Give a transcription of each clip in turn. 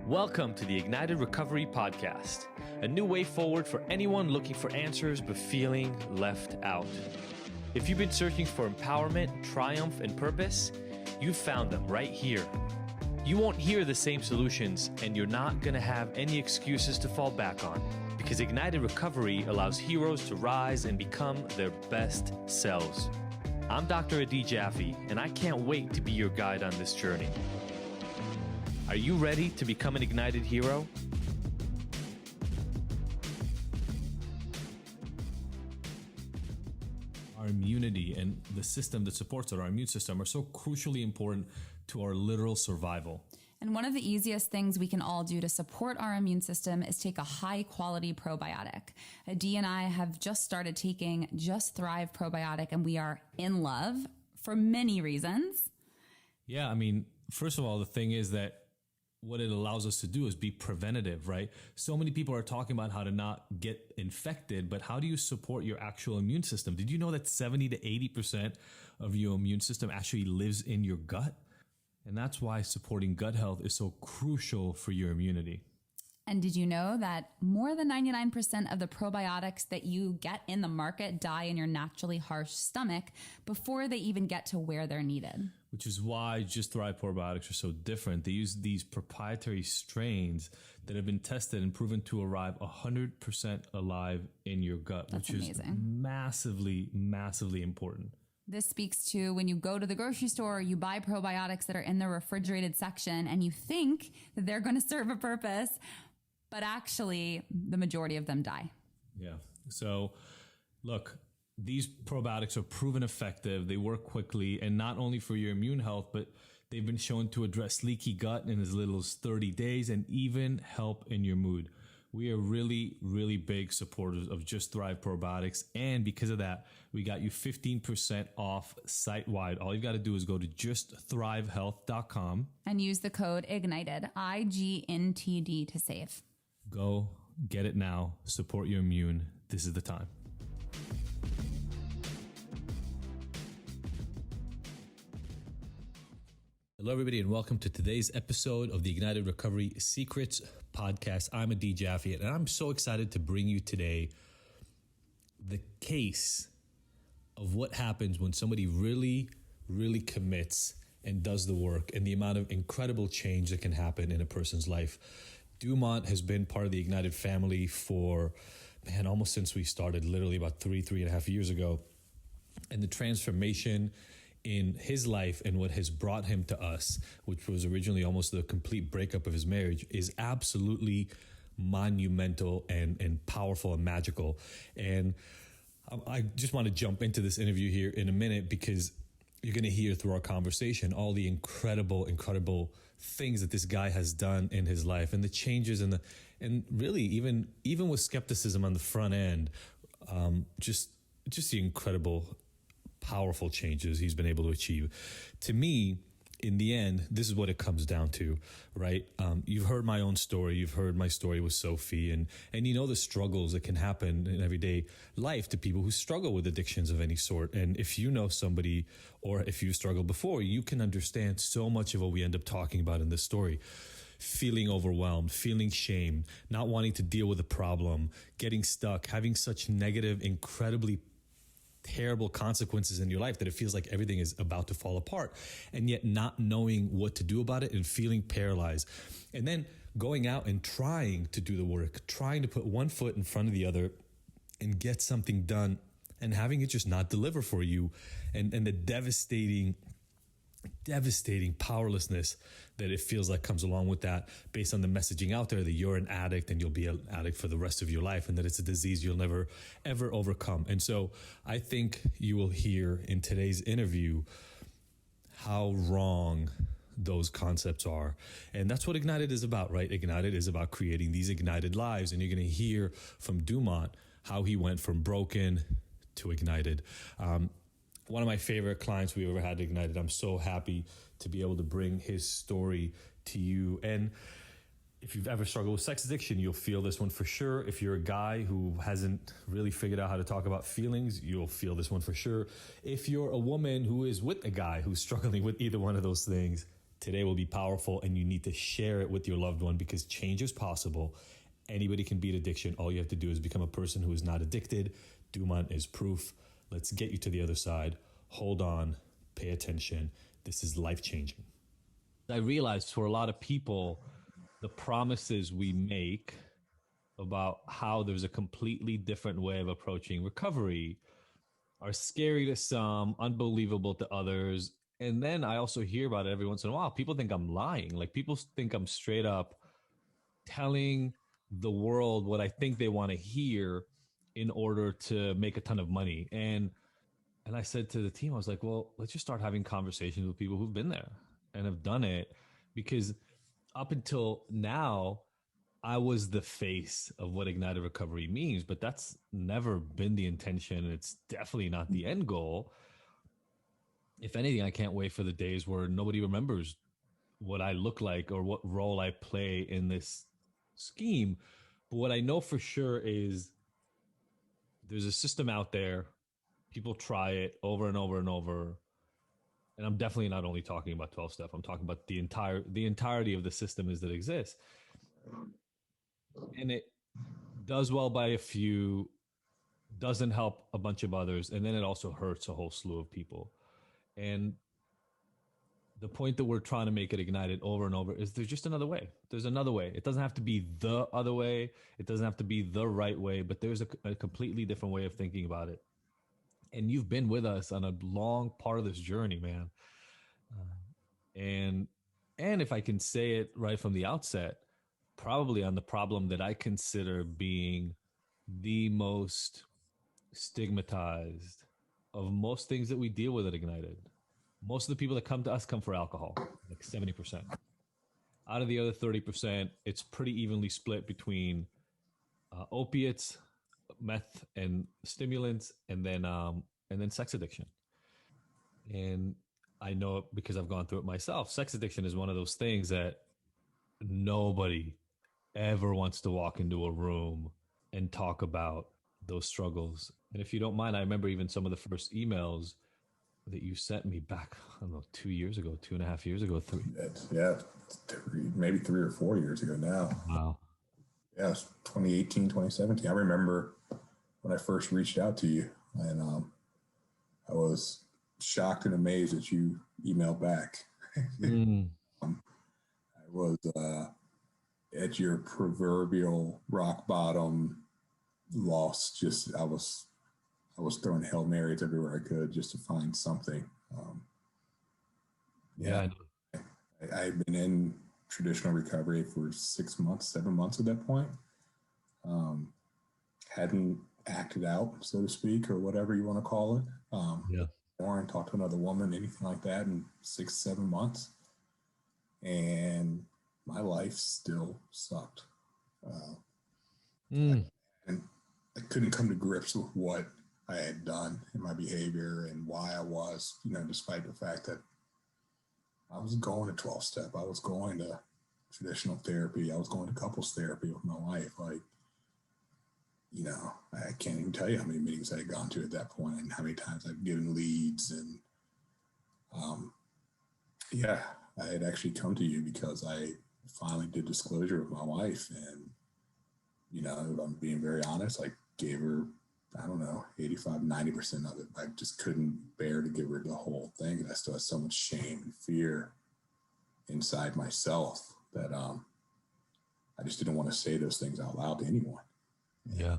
Welcome to the Ignited Recovery Podcast, a new way forward for anyone looking for answers but feeling left out. If you've been searching for empowerment, triumph, and purpose, you've found them right here. You won't hear the same solutions, and you're not going to have any excuses to fall back on, because Ignited Recovery allows heroes to rise and become their best selves. I'm Dr. Adi Jaffe, and I can't wait to be your guide on this journey. Are you ready to become an ignited hero? Our immunity and the system that supports our immune system are so crucially important to our literal survival. And one of the easiest things we can all do to support our immune system is take a high quality probiotic. Adi and I have just started taking Just Thrive probiotic, and we are in love for many reasons. Yeah, I mean, first of all, the thing is that what it allows us to do is be preventative, right? So many people are talking about how to not get infected, but how do you support your actual immune system? Did you know that 70 to 80% of your immune system actually lives in your gut? And that's why supporting gut health is so crucial for your immunity. And did you know that more than 99% of the probiotics that you get in the market die in your naturally harsh stomach before they even get to where they're needed? Which is why Just Thrive probiotics are so different. They use these proprietary strains that have been tested and proven to arrive 100% alive in your gut, That's which amazing. is massively, massively important. This speaks to when you go to the grocery store, you buy probiotics that are in the refrigerated section and you think that they're going to serve a purpose, but actually the majority of them die. Yeah. So look, these probiotics are proven effective. They work quickly, and not only for your immune health, but they've been shown to address leaky gut in as little as 30 days and even help in your mood. We are really, really big supporters of Just Thrive probiotics. And because of that, we got you 15% off site-wide. All you've got to do is go to justthrivehealth.com and use the code IGNITED, IGNTD, to save. Go get it now. Support your immune. This is the time. Hello, everybody, and welcome to today's episode of the Ignited Recovery Secrets podcast. I'm Adi Jaffe, and I'm so excited to bring you today the case of what happens when somebody really, really commits and does the work, and the amount of incredible change that can happen in a person's life. Dumont has been part of the Ignited family for, almost since we started, literally about three and a half years ago. And the transformation in his life and what has brought him to us, which was originally almost the complete breakup of his marriage, is absolutely monumental and powerful and magical. And I just want to jump into this interview here in a minute, because you're going to hear through our conversation all the incredible things that this guy has done in his life, and the changes and really even with skepticism on the front end, just the incredible, powerful changes he's been able to achieve. To me, in the end, this is what it comes down to, right? You've heard my own story. You've heard my story with Sophie, and you know the struggles that can happen in everyday life to people who struggle with addictions of any sort. And if you know somebody, or if you've struggled before, you can understand so much of what we end up talking about in this story. Feeling overwhelmed, feeling shame, not wanting to deal with a problem, getting stuck, having such negative, incredibly terrible consequences in your life that it feels like everything is about to fall apart, and yet not knowing what to do about it and feeling paralyzed. And then going out and trying to do the work, trying to put one foot in front of the other and get something done, and having it just not deliver for you, and the devastating powerlessness that it feels like comes along with that, based on the messaging out there that you're an addict and you'll be an addict for the rest of your life, and that it's a disease you'll never, ever overcome. And so I think you will hear in today's interview how wrong those concepts are. And that's what Ignited is about, right? Ignited is about creating these ignited lives. And you're going to hear from Dumont how he went from broken to ignited. One of my favorite clients we ever had at Ignited. I'm so happy to be able to bring his story to you. And if you've ever struggled with sex addiction, you'll feel this one for sure. If you're a guy who hasn't really figured out how to talk about feelings, you'll feel this one for sure. If you're a woman who is with a guy who's struggling with either one of those things, Today will be powerful, and you need to share it with your loved one because change is possible. Anybody can beat addiction. All you have to do is become a person who is not addicted. Dumont is proof. Let's get you to the other side. Hold on. Pay attention. This is life-changing. I realized for a lot of people, the promises we make about how there's a completely different way of approaching recovery are scary to some, unbelievable to others. And then I also hear about it every once in a while. People think I'm lying. Like, people think I'm straight up telling the world what I think they want to hear in order to make a ton of money. And I said to the team, I was like, well, let's just start having conversations with people who've been there and have done it. Because up until now, I was the face of what Ignited Recovery means, but that's never been the intention. It's definitely not the end goal. If anything, I can't wait for the days where nobody remembers what I look like or what role I play in this scheme. But what I know for sure is there's a system out there. People try it over and over and over. And I'm definitely not only talking about 12-step. I'm talking about the entirety of the system that exists. And it does well by a few, doesn't help a bunch of others, and then it also hurts a whole slew of people. And the point that we're trying to make it ignited over and over is there's just another way. There's another way. It doesn't have to be the other way. It doesn't have to be the right way, but there's a completely different way of thinking about it. And you've been with us on a long part of this journey, man. And if I can say it right from the outset, probably on the problem that I consider being the most stigmatized of most things that we deal with at Ignited. Most of the people that come to us come for alcohol, like 70%. Out of the other 30%, it's pretty evenly split between opiates, meth, and stimulants, and then sex addiction. And I know it because I've gone through it myself. Sex addiction is one of those things that nobody ever wants to walk into a room and talk about those struggles. And if you don't mind, I remember even some of the first emails that you sent me back, I don't know, 2 years ago, 2.5 years ago, 3. Yeah, maybe 3 or 4 years ago now. Wow. Yeah, 2018, 2017. I remember when I first reached out to you, and I was shocked and amazed that you emailed back. I was at your proverbial rock bottom, lost. I was throwing Hail Marys everywhere I could just to find something. I've been in traditional recovery for 6 months, 7 months at that point. Hadn't acted out, so to speak, or whatever you want to call it. Or talked to another woman, anything like that in 6, 7 months. And my life still sucked. And I couldn't come to grips with what I had done in my behavior and why I was, despite the fact that I was going to 12-step. I was going to traditional therapy. I was going to couples therapy with my wife. Like, I can't even tell you how many meetings I had gone to at that point and how many times I've given leads. And I had actually come to you because I finally did disclosure with my wife. And, if I'm being very honest, I gave her, 85, 90% of it. I just couldn't bear to give her the whole thing. And I still had so much shame and fear inside myself that I just didn't want to say those things out loud to anyone. Yeah.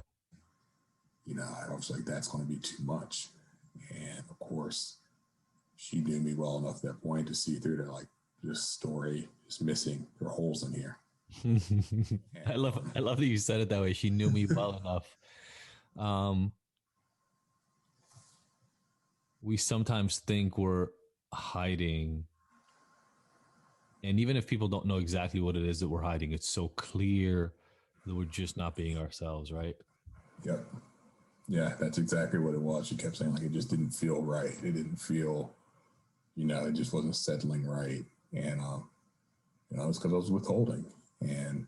I was like, that's going to be too much. And of course, she knew me well enough at that point to see through to like, this story is missing. There are holes in here. I love that you said it that way. She knew me well enough. We sometimes think we're hiding. And even if people don't know exactly what it is that we're hiding, it's so clear that we're just not being ourselves, right? Yep. Yeah, that's exactly what it was. She kept saying like it just didn't feel right. It didn't feel, it just wasn't settling right. And it's because I was withholding. And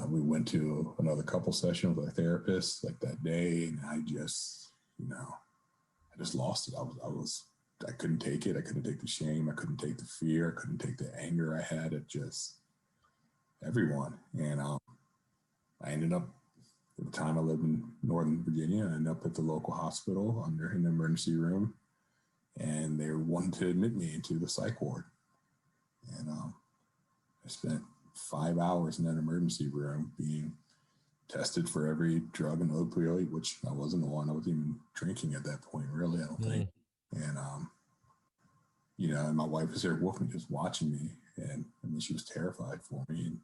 we went to another couple session with a therapist like that day, and I just, I just lost it. I was I couldn't take it. I couldn't take the shame. I couldn't take the fear. I couldn't take the anger I had at just everyone. And I ended up, at the time I lived in Northern Virginia, I ended up at the local hospital under an emergency room, and they wanted to admit me into the psych ward. And I spent 5 hours in that emergency room being tested for every drug and opioid, which I wasn't on. I wasn't even drinking at that point, really, I don't think. And, and my wife was there with me, just watching me. And I mean, she was terrified for me. And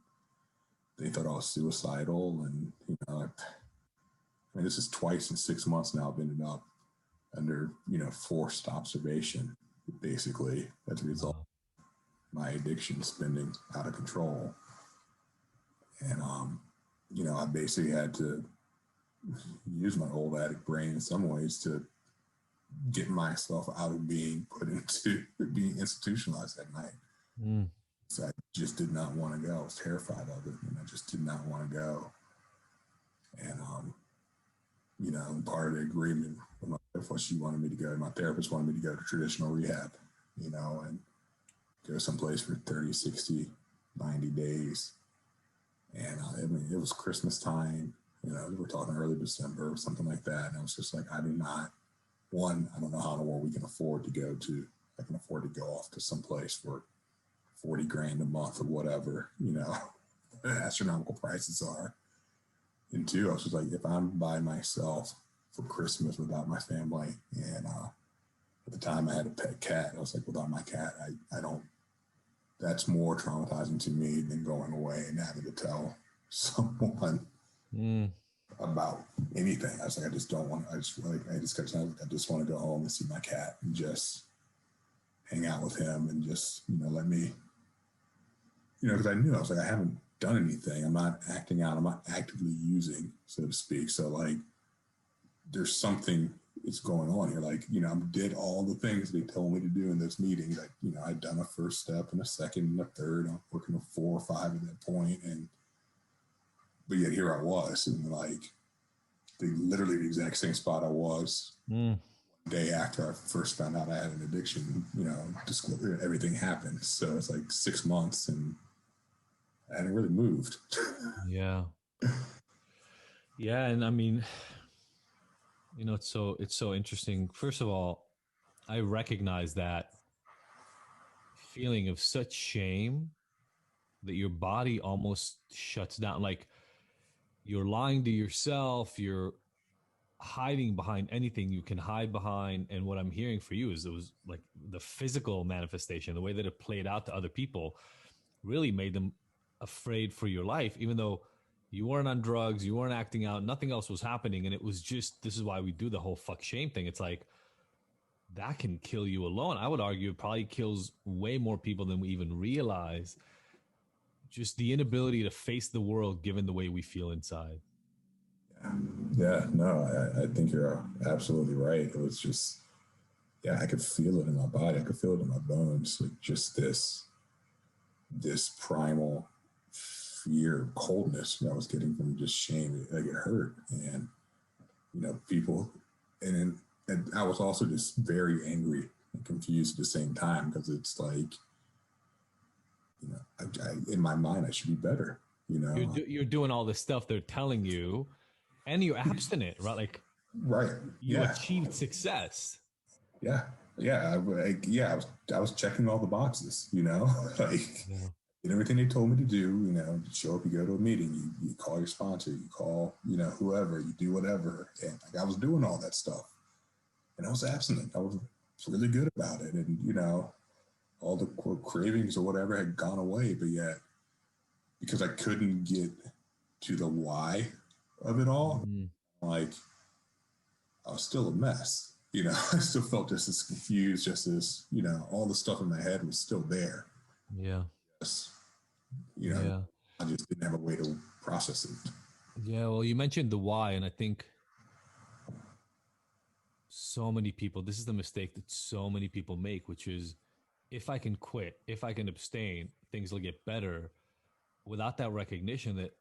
they thought I was suicidal. And, I mean, this is twice in 6 months now I've ended up under, forced observation, basically, as a result of my addiction spinning out of control. And, I basically had to use my old addict brain in some ways to get myself out of being put into being institutionalized that night. So I just did not want to go. I was terrified of it, and I just did not want to go. And, part of the agreement with my wife was she wanted me to go. My therapist wanted me to go to traditional rehab, and go someplace for 30, 60, 90 days. And it was Christmas time, we're talking early December or something like that. And I was just like, I don't know how in the world we can afford to go to. I can afford to go off to someplace for 40 grand a month or whatever, astronomical prices are. And two, I was just like, if I'm by myself for Christmas without my family, and at the time I had a pet cat, I was like, without my cat, I don't, that's more traumatizing to me than going away and having to tell someone about anything. I was like, I just want to go home and see my cat and just hang out with him and just, let me, because I knew, I was like, I haven't done anything. I'm not acting out. I'm not actively using, so to speak. So like, there's something that's going on here. Like, I did all the things they told me to do in those meetings. Like, I'd done a first step and a second and a third. I'm working with 4 or 5 at that point. But yet here I was, and like, literally the exact same spot I was one day after I first found out I had an addiction, everything happened. So it's like 6 months and I hadn't really moved. Yeah. Yeah. And I mean, it's so interesting. First of all, I recognize that feeling of such shame that your body almost shuts down. Like, you're lying to yourself, you're hiding behind anything you can hide behind. And what I'm hearing for you is it was like the physical manifestation, the way that it played out to other people really made them afraid for your life, even though you weren't on drugs, you weren't acting out, nothing else was happening. And it was just, this is why we do the whole fuck shame thing. It's like, that can kill you alone. I would argue it probably kills way more people than we even realize. Just the inability to face the world given the way we feel inside. Yeah, no, I think you're absolutely right. It was just, I could feel it in my body. I could feel it in my bones. Like, just this primal fear, coldness that I was getting from just shame. Like, it hurt. And, people, and I was also just very angry and confused at the same time, because it's like, in my mind, I should be better. You're doing all the stuff they're telling you, and you're abstinent, right? Like, right. You achieved success. Yeah. Yeah. I was checking all the boxes, like, did everything they told me to do, show up, you go to a meeting, you call your sponsor, you call, whoever, you do whatever. And like, I was doing all that stuff, and I was abstinent. I was really good about it. And, all the quote cravings or whatever had gone away, but yet, because I couldn't get to the why of it all, like, I was still a mess. I still felt just as confused, just as, all the stuff in my head was still there. Yeah. Just, I just didn't have a way to process it. Yeah. Well, you mentioned the why, and I think so many people, this is the mistake that so many people make, which is, if I can quit, if I can abstain, things will get better, without that recognition that,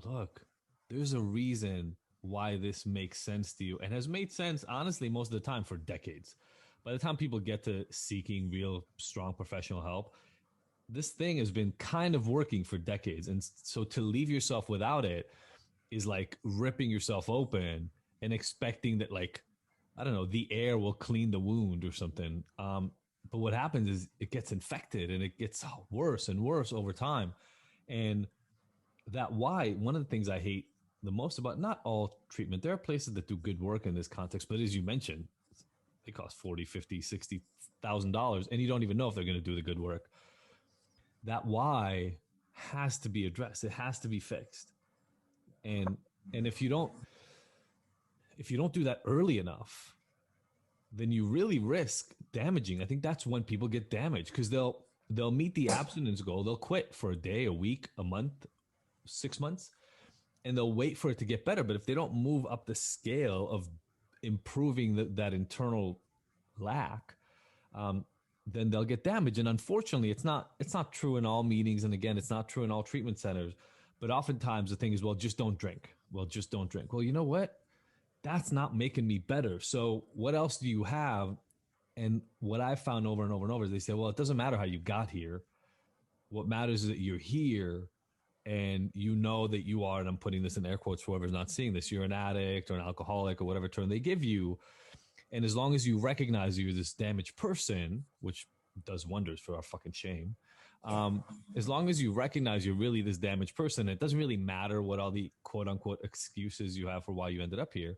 look, there's a reason why this makes sense to you, and has made sense, honestly, most of the time for decades. by the time people get to seeking real strong professional help, this thing has been kind of working for decades. And so to leave yourself without it is like ripping yourself open and expecting that, like, I don't know, the air will clean the wound or something. But what happens is it gets infected and it gets worse and worse over time. And one of the things I hate the most about not all treatment, there are places that do good work in this context, but as you mentioned, they cost $40, $50, $60,000 and you don't even know if they're going to do the good work. That why has to be addressed. It has to be fixed. And if you don't do that early enough, then you really risk damaging. I think that's when people get damaged, because they'll meet the abstinence goal. They'll quit for a day, a week, a month, 6 months, and they'll wait for it to get better. But if they don't move up the scale of improving that internal lack, then they'll get damaged. And unfortunately, it's not true in all meetings. And again, it's not true in all treatment centers. But oftentimes the thing is, well, just don't drink. Well, just don't drink. Well, you know what? That's not making me better. So what else do you have? And what I've found over and over and over is they say, well, it doesn't matter how you got here. What matters is that you're here and you know that you are, and I'm putting this in air quotes for whoever's not seeing this, you're an addict or an alcoholic or whatever term they give you. And as long as you recognize you're this damaged person, which does wonders for our fucking shame, as long as you recognize you're really this damaged person, it doesn't really matter what all the quote unquote excuses you have for why you ended up here.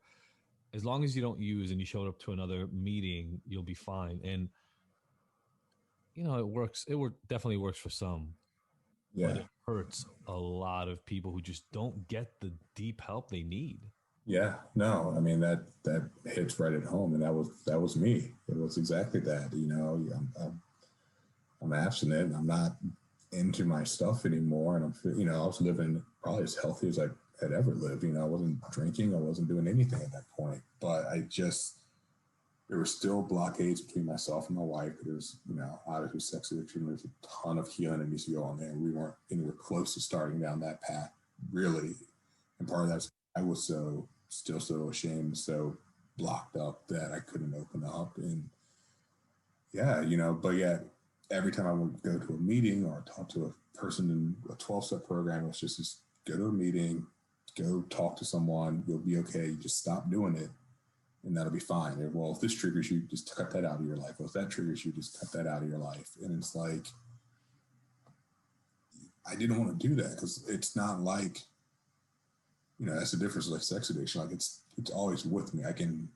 As long as you don't use and you showed up to another meeting, you'll be fine. And, you know, it works. Definitely works for some. Yeah. But it hurts a lot of people who just don't get the deep help they need. Yeah, no, I mean, that hits right at home. And that was me. It was exactly that. You know, I'm abstinent. I'm not into my stuff anymore. And I was living probably as healthy as I had ever lived. You know, I wasn't drinking. I wasn't doing anything at that point. But there were still blockades between myself and my wife. There's, obviously sex addiction. There's a ton of healing that needs to go on there. And we weren't anywhere close to starting down that path, really. And part of that was I was still so ashamed, so blocked up that I couldn't open up. And yeah, but yet every time I would go to a meeting or talk to a person in a 12-step program, it was just go to a meeting, go talk to someone, you'll be okay. You just stop doing it and that'll be fine. And, well, if this triggers you, just cut that out of your life. Well, if that triggers you, just cut that out of your life. And it's like, I didn't want to do that because it's not like, that's the difference with like sex addiction. Like it's always with me. I can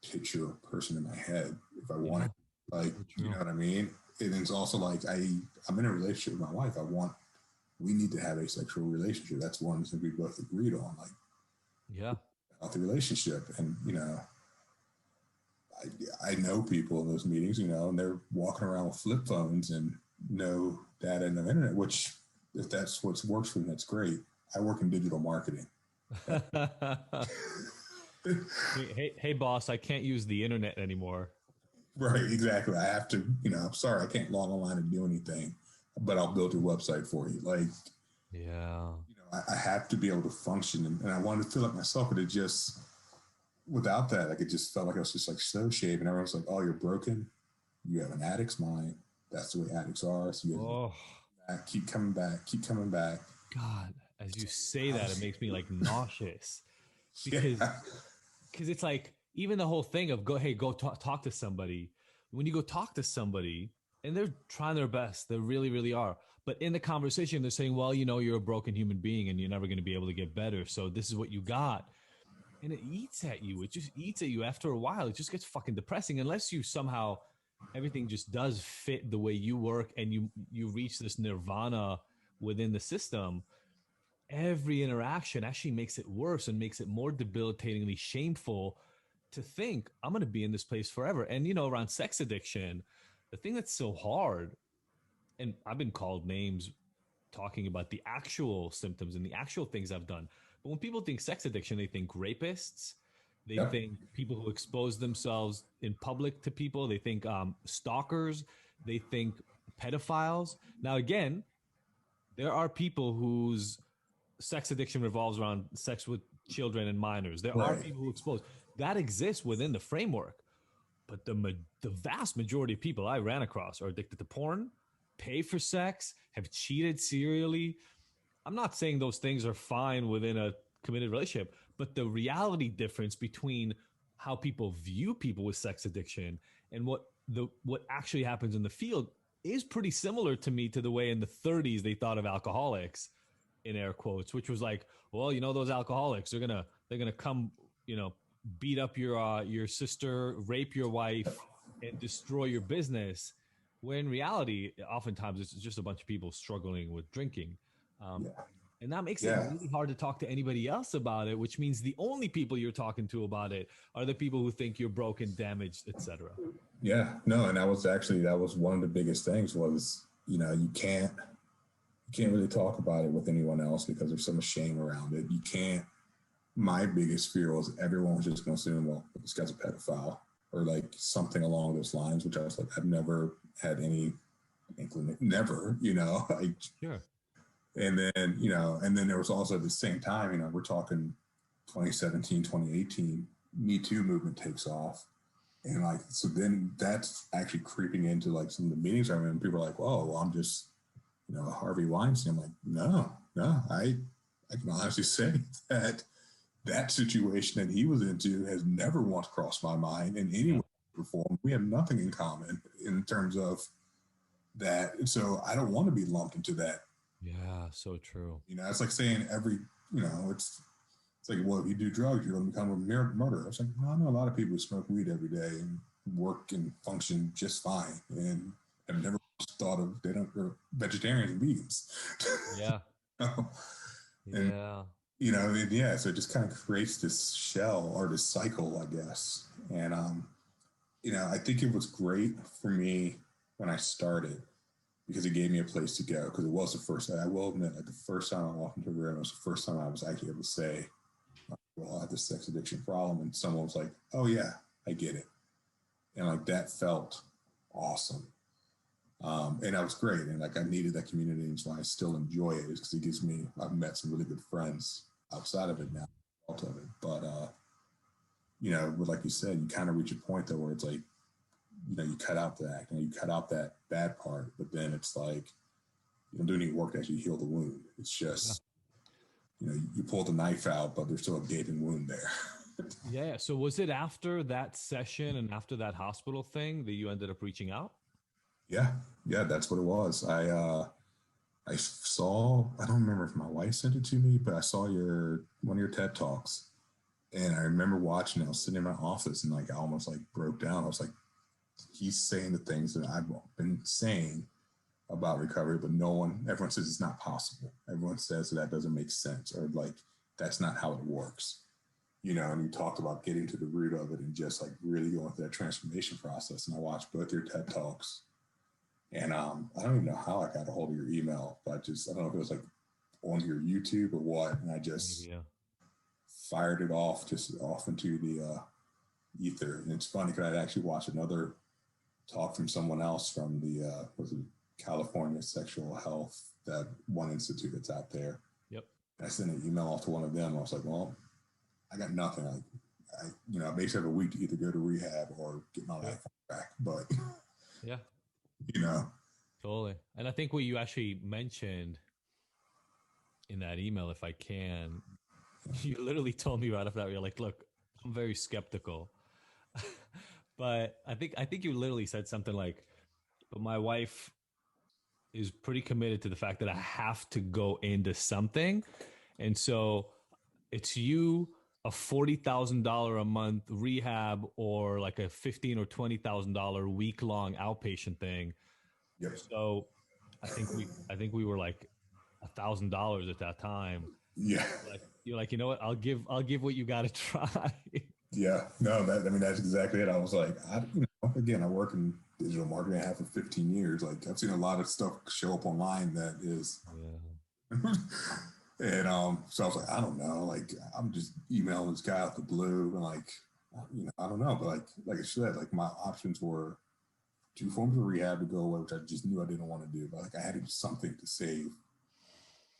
picture a person in my head if I want it. Like, you know what I mean? And it's also like I'm in a relationship with my wife. We need to have a sexual relationship. That's one thing we both agreed on. Like, yeah, about the relationship. And, I know people in those meetings, and they're walking around with flip phones and no data and no internet, which if that's what works for them, that's great. I work in digital marketing. hey, boss, I can't use the internet anymore. Right, exactly. I have to, I'm sorry, I can't log online and do anything, but I'll build your website for you. Like, yeah, I have to be able to function, and I wanted to feel like myself, but it just, without that, like, it just felt like I was just like so shaved, and everyone's like, oh, you're broken. You have an addict's mind. That's the way addicts are. So you keep coming back. God, as you say that, it makes me like nauseous because it's like, even the whole thing of go talk to somebody. When you go talk to somebody and they're trying their best, they really, really are. But in the conversation, they're saying, well, you're a broken human being and you're never going to be able to get better. So this is what you got. And it eats at you. It just eats at you after a while. It just gets fucking depressing unless you somehow, everything just does fit the way you work and you reach this nirvana within the system. Every interaction actually makes it worse and makes it more debilitatingly shameful to think I'm going to be in this place forever. And, around sex addiction, the thing that's so hard, and I've been called names talking about the actual symptoms and the actual things I've done. But when people think sex addiction, they think rapists. They think people who expose themselves in public to people. They think stalkers. They think pedophiles. Now, again, there are people whose sex addiction revolves around sex with children and minors. There are people who expose. That exists within the framework. but the vast majority of people I ran across are addicted to porn, pay for sex, have cheated serially. I'm not saying those things are fine within a committed relationship, but the reality difference between how people view people with sex addiction and what actually happens in the field is pretty similar to me to the way in the 30s they thought of alcoholics, in air quotes, which was like, well, those alcoholics, they're gonna come, beat up your sister, rape your wife, and destroy your business. When in reality, oftentimes it's just a bunch of people struggling with drinking. And that makes it really hard to talk to anybody else about it, which means the only people you're talking to about it are the people who think you're broken, damaged, etc. Yeah, no, and that was one of the biggest things was, you can't really talk about it with anyone else because there's so much shame around it. My biggest fear was everyone was just going to assume, well, this guy's a pedophile or like something along those lines, which I was like, I've never had any inkling, never, Sure. And then, and then there was also at the same time, we're talking 2017, 2018, Me Too movement takes off. And like, so then that's actually creeping into like some of the meetings I'm in. People are like, well, I'm just, Harvey Weinstein. I'm like, no, I can honestly say that situation that he was into has never once crossed my mind in any way or form. We have nothing in common in terms of that. And so I don't want to be lumped into that. Yeah, so true. It's like saying it's like, well, if you do drugs, you're going to become a murderer. It's like, no, I know a lot of people who smoke weed every day and work and function just fine and have never thought of they're vegetarians and vegans. Yeah. And, so it just kind of creates this shell or this cycle, I guess. And, I think it was great for me when I started because it gave me a place to go. Because it was the first, I will admit, like the first time I walked into a room, it was the first time I was actually able to say, well, I have this sex addiction problem. And someone was like, oh yeah, I get it. And like, that felt awesome. And that was great. And like, I needed that community. And so I still enjoy it because I've met some really good friends outside of it now, out of it. But, but like you said, you kind of reach a point though, where it's like, you cut out the act and you cut out that bad part, but then it's like, you don't do any work to actually heal the wound. It's just, you pull the knife out, but there's still a gaping wound there. Yeah. So was it after that session and after that hospital thing that you ended up reaching out? Yeah, that's what it was. I saw, I don't remember if my wife sent it to me, but I saw one of your TED Talks. And I remember watching it. I was sitting in my office and like I almost like broke down. I was like, he's saying the things that I've been saying about recovery, but everyone says it's not possible. Everyone says that doesn't make sense or like, that's not how it works. And you talked about getting to the root of it and just like really going through that transformation process. And I watched both your TED Talks. And I don't even know how I got a hold of your email, but I don't know if it was like on your YouTube or what. And I just fired it off into the ether. And it's funny because I'd actually watched another talk from someone else from the California Sexual Health, that one institute that's out there. Yep. And I sent an email off to one of them. I was like, well, I got nothing. I basically have a week to either go to rehab or get my life back. But yeah. Totally. And I think what you actually mentioned in that email, if I can, you literally told me right after that, you're like, look, I'm very skeptical. But I think you literally said something like, but my wife is pretty committed to the fact that I have to go into something. And so it's a $40,000 a month rehab or like a $15,000 or $20,000 week-long outpatient thing. Yep. So I think we were like $1,000 at that time. Yeah. You're like, you know what? I'll give what you got to try. Yeah. No, that's exactly it. I was like, again, I work in digital marketing. I have for 15 years. Like I've seen a lot of stuff show up online that is, and so I was like, I don't know. Like I'm just emailing this guy out the blue, and like, I don't know. But like I said, like my options were 2 forms of rehab to go away, which I just knew I didn't want to do. But like I had to do something to save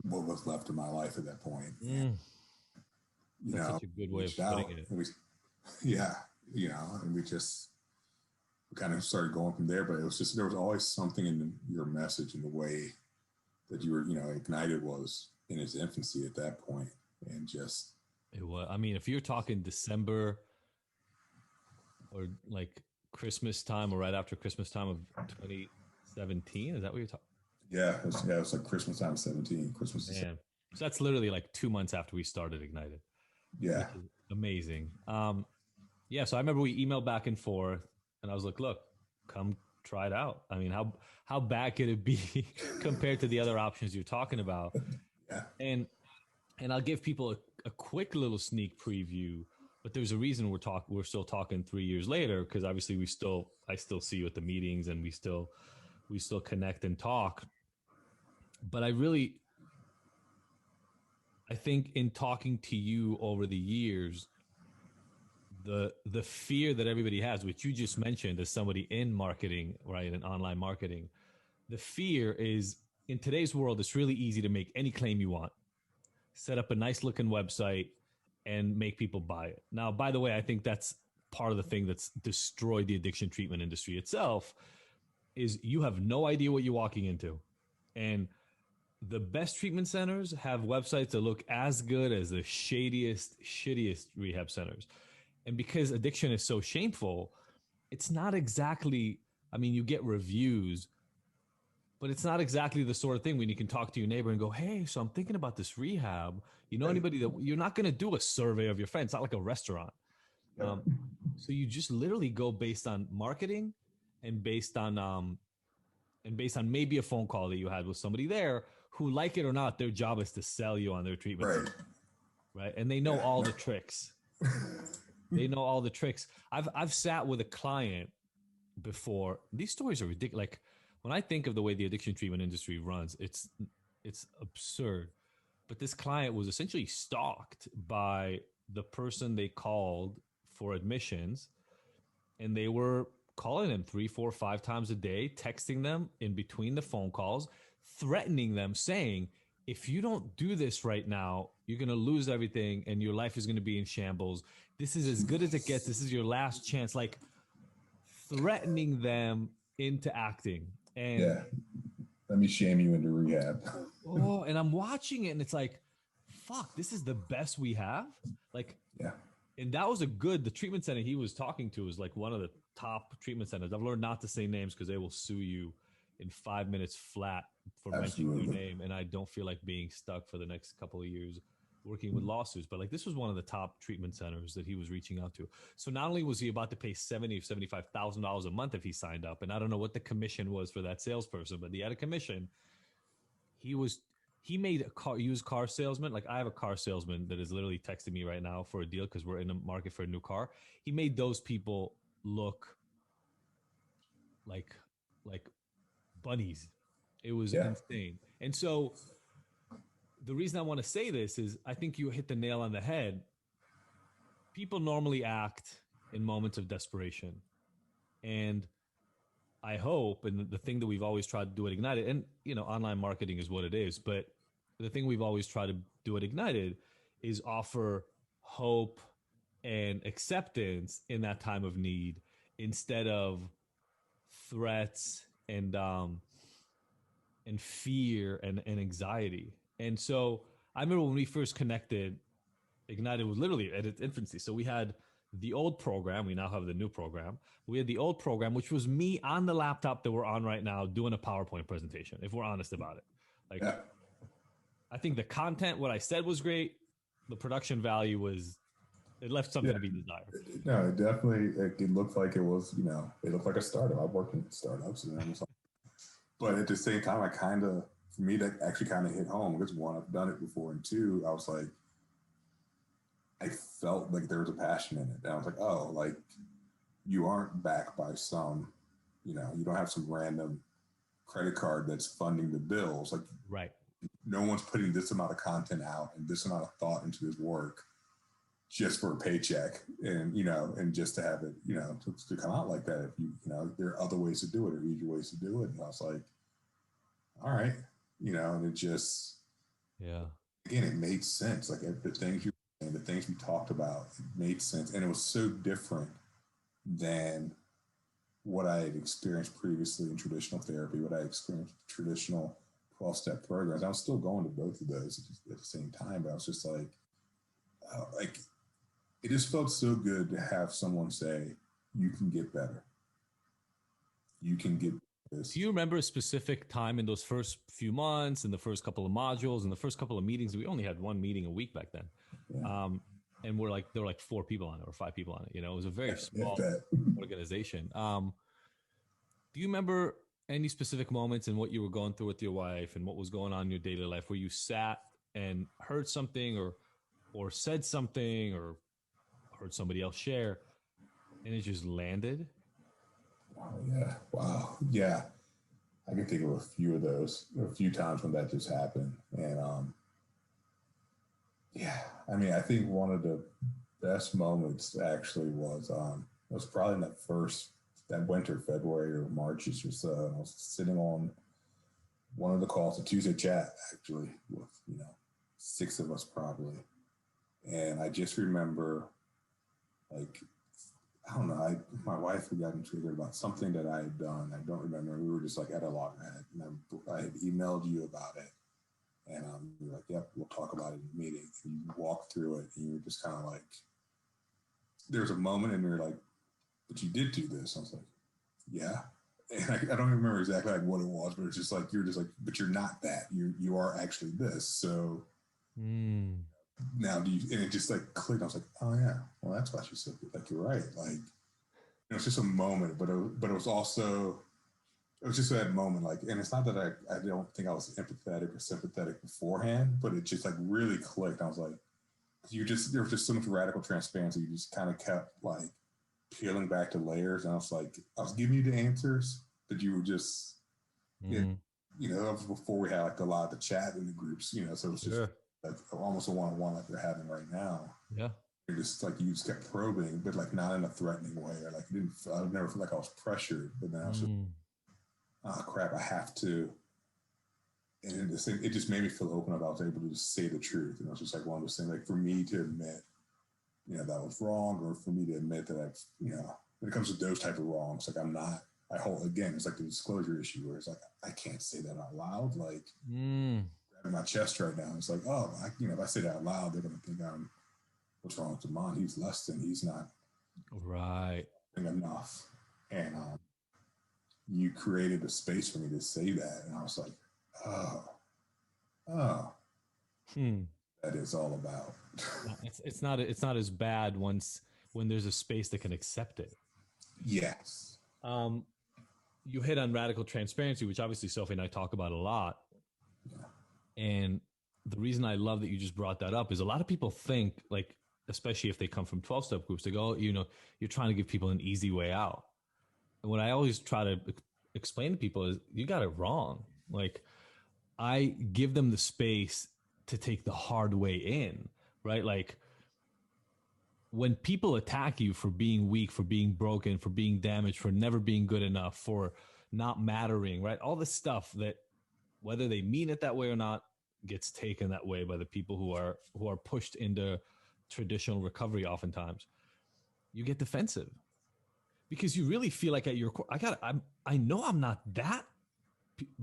what was left of my life at that point. That's such a good way of putting it. and we just, we kind of started going from there. But it was just, there was always something in your message and the way that you were, Ignited was in its infancy at that point. And just, it was, I mean, if you're talking December or like Christmas time or right after Christmas time of 2017, is that what you're talking? Yeah, it was like Christmas time 17, Christmas. Man. So that's literally like 2 months after we started Ignited. Yeah. Amazing. Yeah, so I remember we emailed back and forth, and I was like, look, come try it out. I mean, how bad could it be compared to the other options you're talking about? Yeah. And I'll give people a quick little sneak preview, but there's a reason we're still talking 3 years later, because obviously I still see you at the meetings and we still connect and talk. But I think in talking to you over the years, the fear that everybody has, which you just mentioned as somebody in marketing, right, in online marketing, the fear is, in today's world, it's really easy to make any claim you want, set up a nice looking website, and make people buy it. Now, by the way, I think that's part of the thing that's destroyed the addiction treatment industry itself, is you have no idea what you're walking into. And the best treatment centers have websites that look as good as the shittiest rehab centers. And because addiction is so shameful, it's not exactly, I mean, you get reviews, but it's not exactly the sort of thing when you can talk to your neighbor and go, hey, so I'm thinking about this rehab. You know anybody that, you're not going to do a survey of your friends. It's not like a restaurant. So you just literally go based on marketing and based on maybe a phone call that you had with somebody there who, like it or not, their job is to sell you on their treatment. Right. And they know all the tricks. They know all the tricks. I've sat with a client before. These stories are ridiculous. Like, when I think of the way the addiction treatment industry runs, it's absurd. But this client was essentially stalked by the person they called for admissions, and they were calling them 3, 4, 5 times a day, texting them in between the phone calls, threatening them, saying, if you don't do this right now, you're going to lose everything and your life is going to be in shambles. This is as good as it gets. This is your last chance. Like, threatening them into acting. And let me shame you into rehab. And I'm watching it and it's like, fuck, this is the best we have. Like, and that was the treatment center he was talking to was like one of the top treatment centers. I've learned not to say names because they will sue you in 5 minutes flat for mentioning your name. And I don't feel like being stuck for the next couple of years working with lawsuits. But like, this was one of the top treatment centers that he was reaching out to. So not only was he about to pay $70,000 or $75,000 a month if he signed up, and I don't know what the commission was for that salesperson, but he had a commission. He made a used car salesman. Like, I have a car salesman that is literally texting me right now for a deal because we're in the market for a new car. He made those people look like bunnies. It was insane. And so the reason I want to say this is I think you hit the nail on the head. People normally act in moments of desperation. And I hope, and the thing that we've always tried to do at Ignited, and online marketing is what it is, but the thing we've always tried to do at Ignited is offer hope and acceptance in that time of need instead of threats and fear and anxiety. And so I remember when we first connected, Ignited was literally at its infancy. So we had the old program. We now have the new program. We had the old program, which was me on the laptop that we're on right now doing a PowerPoint presentation, if we're honest about it. I think the content, what I said was great. The production value it left something to be desired. No, it definitely, it looked like it was, it looked like a startup. I've worked in startups but at the same time, for me, that actually kind of hit home because one, I've done it before. And two, I was like, I felt like there was a passion in it. And I was like, oh, like, you aren't backed by some, you don't have some random credit card that's funding the bills. Like, right. No one's putting this amount of content out and this amount of thought into this work just for a paycheck and, and just to have it, to come out like that. If there are other ways to do it or easier ways to do it. And I was like, all right, and it just, again, it made sense. Like the things the things we talked about, it made sense. And it was so different than what I had experienced previously in traditional therapy, what I experienced in traditional 12-step programs. I was still going to both of those at the same time, but I was just like, it just felt so good to have someone say, you can get better. You can get this. Do you remember a specific time in those first few months, in the first couple of modules, in the first couple of meetings? We only had one meeting a week back then. Yeah. And there were like 4 people on it or 5 people on it. You know, it was a very small organization. Do you remember any specific moments in what you were going through with your wife and what was going on in your daily life where you sat and heard something or said something or heard somebody else share and it just landed? Oh, yeah. Wow. Yeah. I can think of a few of those, a few times when that just happened. And, yeah, I mean, I think one of the best moments actually was probably in that winter, February or March or so. I was sitting on one of the calls, a Tuesday chat, actually, with, 6 of us probably. And I just remember, like, I don't know, my wife had gotten triggered about something that I had done. I don't remember. We were just like at a loggerhead. And I had emailed you about it. And you were like, yep, we'll talk about it in the meeting. And you walked through it and you were just kind of like, there was a moment and you're like, but you did do this. I was like, yeah. And I don't remember exactly like what it was, but it's just like, you're just like, but you're not that. You are actually this. So now and it just like clicked. I was like, oh yeah, well that's why she said it. Like, you're right. Like, it's just a moment, but it was also, it was just that moment. Like, and it's not that I don't think I was empathetic or sympathetic beforehand, but it just like really clicked. I was like, there was just so much radical transparency. You just kind of kept like peeling back the layers. And I was like, I was giving you the answers, but you were just, that was before we had like a lot of the chat in the groups, so it was just like almost a one-on-one like we're having right now. Yeah. You're just like, you just kept probing, but like not in a threatening way, or like I never felt like I was pressured, but then I was just, oh crap, I have to. And it just made me feel open about, I was able to just say the truth. And it was just like one of those things, like for me to admit, that was wrong, or for me to admit that I've, when it comes to those type of wrongs, like it's like the disclosure issue where it's like, I can't say that out loud. Like grabbing my chest right now. It's like, oh, if I say that out loud, they're going to think what's wrong with Dumont? He's less than, he's not right enough. And you created a space for me to say that. And I was like, that is all about. It's not as bad when there's a space that can accept it. Yes. You hit on radical transparency, which obviously Sophie and I talk about a lot. Yeah. And the reason I love that you just brought that up is a lot of people think, like, especially if they come from 12-step groups, they go, you're trying to give people an easy way out. And what I always try to explain to people is, you got it wrong. Like, I give them the space to take the hard way in, right? Like, when people attack you for being weak, for being broken, for being damaged, for never being good enough, for not mattering, right? All this stuff that, whether they mean it that way or not, gets taken that way by the people who are pushed into traditional recovery. Oftentimes, you get defensive because you really feel like at your core, I know I'm not that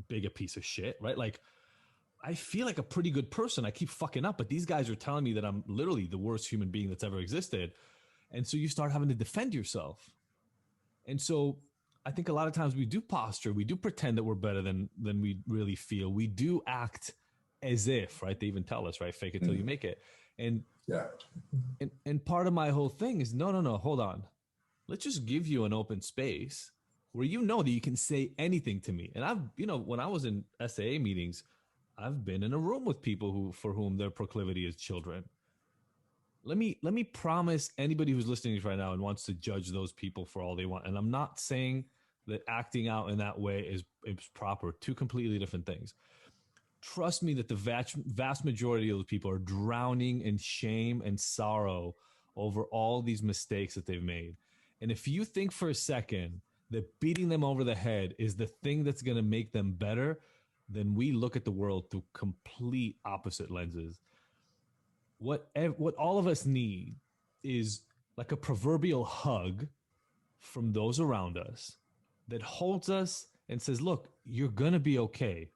big a piece of shit, right? Like, I feel like a pretty good person. I keep fucking up, but these guys are telling me that I'm literally the worst human being that's ever existed. And so you start having to defend yourself. And so I think a lot of times we do posture, we do pretend that we're better than we really feel. We do act as if, right? They even tell us, right? Fake it till you make it. And yeah. And part of my whole thing is, no, hold on. Let's just give you an open space where that you can say anything to me. And I've, when I was in SAA meetings, I've been in a room with people for whom their proclivity is children. Let me promise anybody who's listening right now and wants to judge those people for all they want. And I'm not saying that acting out in that way is proper. 2 completely different things. Trust me that the vast majority of those people are drowning in shame and sorrow over all these mistakes that they've made. And if you think for a second that beating them over the head is the thing that's going to make them better, then we look at the world through complete opposite lenses. What all of us need is like a proverbial hug from those around us that holds us and says, look, you're going to be okay.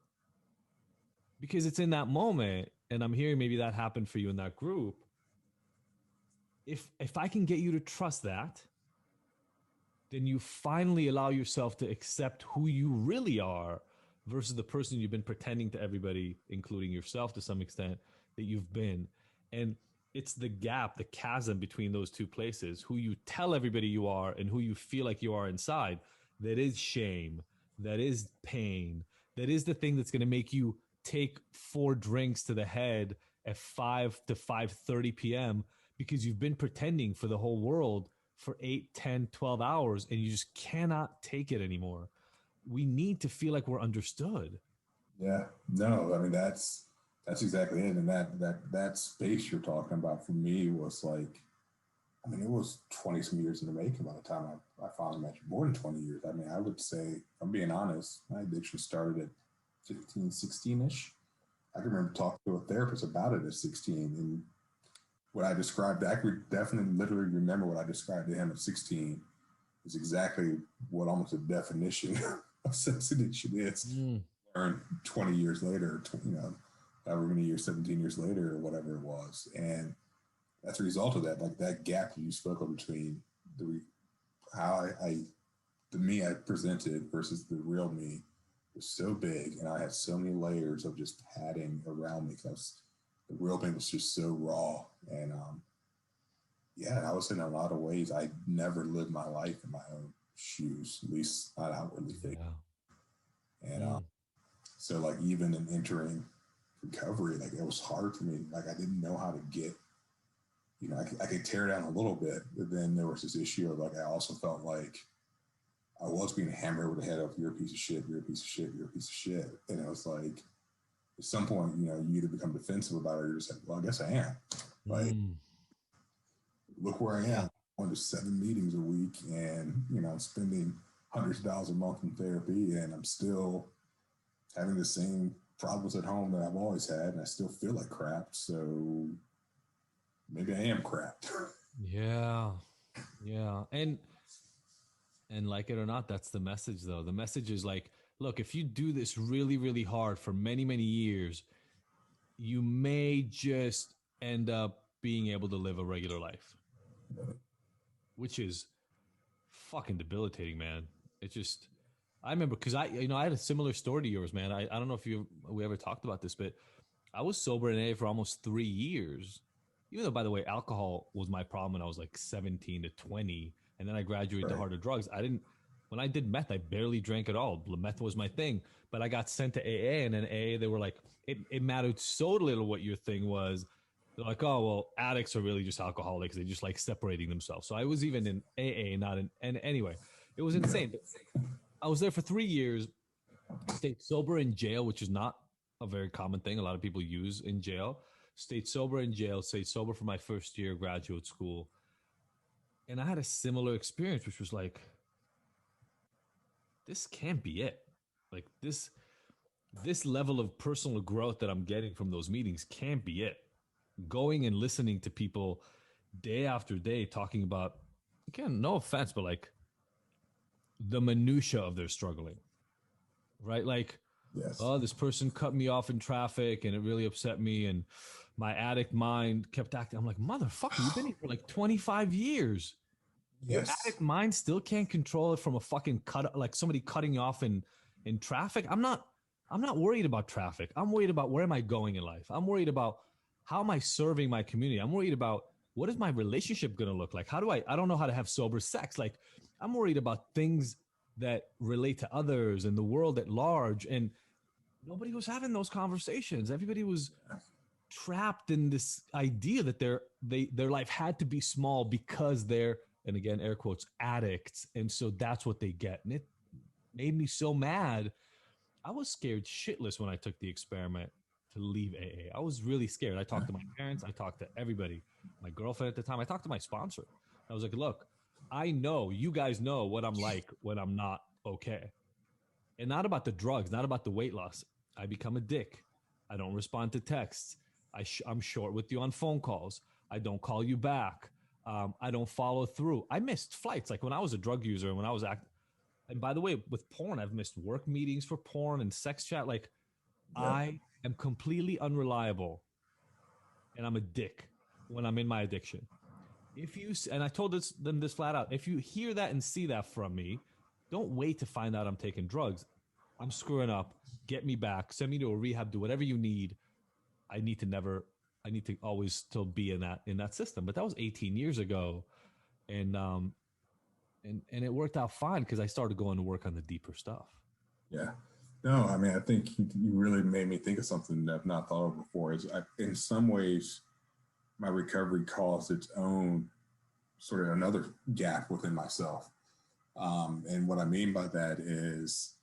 Because it's in that moment, and I'm hearing maybe that happened for you in that group. If I can get you to trust that, then you finally allow yourself to accept who you really are versus the person you've been pretending to everybody, including yourself to some extent, that you've been. And it's the gap, the chasm between those two places, who you tell everybody you are and who you feel like you are inside, that is shame, that is pain, that is the thing that's going to make you take 4 drinks to the head at 5 to 5:30 p.m. because you've been pretending for the whole world for 8, 10, 12 hours and you just cannot take it anymore. We need to feel like we're understood. Yeah, no, I mean, that's exactly it. And that space you're talking about for me was like, I mean, it was 20 some years in the making by the time I finally met you. More than 20 years. I mean, I would say, if I'm being honest, my addiction started at 15, 16-ish. I can remember talking to a therapist about it at 16. And what I described, I could definitely literally remember what I described to him at 16 is exactly what almost a definition of sex addiction is. Learned 20 years later, however many years, 17 years later or whatever it was. And that's a result of that, like that gap that you spoke of between how the me I presented versus the real me was so big, and I had so many layers of just padding around me because the real me was just so raw. And yeah, I was in a lot of ways I never lived my life in my own shoes, at least not outwardly think. Yeah. And so, like, even in entering recovery, like, it was hard for me. Like, I didn't know how to get, I could tear down a little bit, but then there was this issue of, like, I also felt like I was being hammered over the head of, you're a piece of shit, you're a piece of shit, you're a piece of shit. And it was like, at some point, you either become defensive about it or you're just like, well, I guess I am. Like, look where I am. I'm going to 7 meetings a week and, spending hundreds of dollars a month in therapy, and I'm still having the same problems at home that I've always had, and I still feel like crap. So maybe I am crap. Yeah. And like it or not, that's the message, though. The message is like, look, if you do this really, really hard for many, many years, you may just end up being able to live a regular life, which is fucking debilitating, man. It just, I remember, because I had a similar story to yours, man. I don't know if we ever talked about this, but I was sober in AA for almost 3 years. Even though, by the way, alcohol was my problem when I was like 17 to 20. And then I graduated to harder drugs. When I did meth, I barely drank at all. Meth was my thing. But I got sent to AA, and then AA, they were like, it mattered so little what your thing was. They're like, oh, well, addicts are really just alcoholics. They just like separating themselves. So I was even in AA, not in, and anyway, it was insane. I was there for 3 years, stayed sober in jail, which is not a very common thing a lot of people use in jail. Stayed sober in jail, stayed sober for my first year of graduate school. And I had a similar experience, which was like, this can't be it. Like this level of personal growth that I'm getting from those meetings can't be it. Going and listening to people day after day talking about, again, no offense, but like the minutia of their struggling, right? Like, yes. Oh, this person cut me off in traffic and it really upset me. And my addict mind kept acting. I'm like, motherfucker, you've been here for like 25 years. Yes. Your addict mind still can't control it from a fucking cut, like somebody cutting you off in traffic. I'm not worried about traffic. I'm worried about where am I going in life. I'm worried about how am I serving my community. I'm worried about what is my relationship going to look like? How do I don't know how to have sober sex. Like, I'm worried about things that relate to others and the world at large. And nobody was having those conversations. Everybody was trapped in this idea that their life had to be small because they're, and again, air quotes, addicts. And so that's what they get. And it made me so mad. I was scared shitless when I took the experiment to leave AA. I was really scared. I talked to my parents. I talked to everybody, my girlfriend at the time. I talked to my sponsor. I was like, look, I know you guys know what I'm like when I'm not okay. And not about the drugs, not about the weight loss. I become a dick. I don't respond to texts. I'm short with you on phone calls. I don't call you back. I don't follow through. I missed flights. Like when I was a drug user and when I was And by the way, with porn, I've missed work meetings for porn and sex chat. Like, Yeah. I am completely unreliable and I'm a dick when I'm in my addiction. If you, and I told them this flat out, if you hear that and see that from me, don't wait to find out I'm taking drugs. I'm screwing up. Get me back. Send me to a rehab. Do whatever you need. I need to never. I need to always still be in that system. But that was 18 years ago, and and it worked out fine because I started going to work on the deeper stuff. Yeah. No, I mean, I think you really made me think of something that I've not thought of before. In some ways, my recovery caused its own sort of another gap within myself. And what I mean by that is,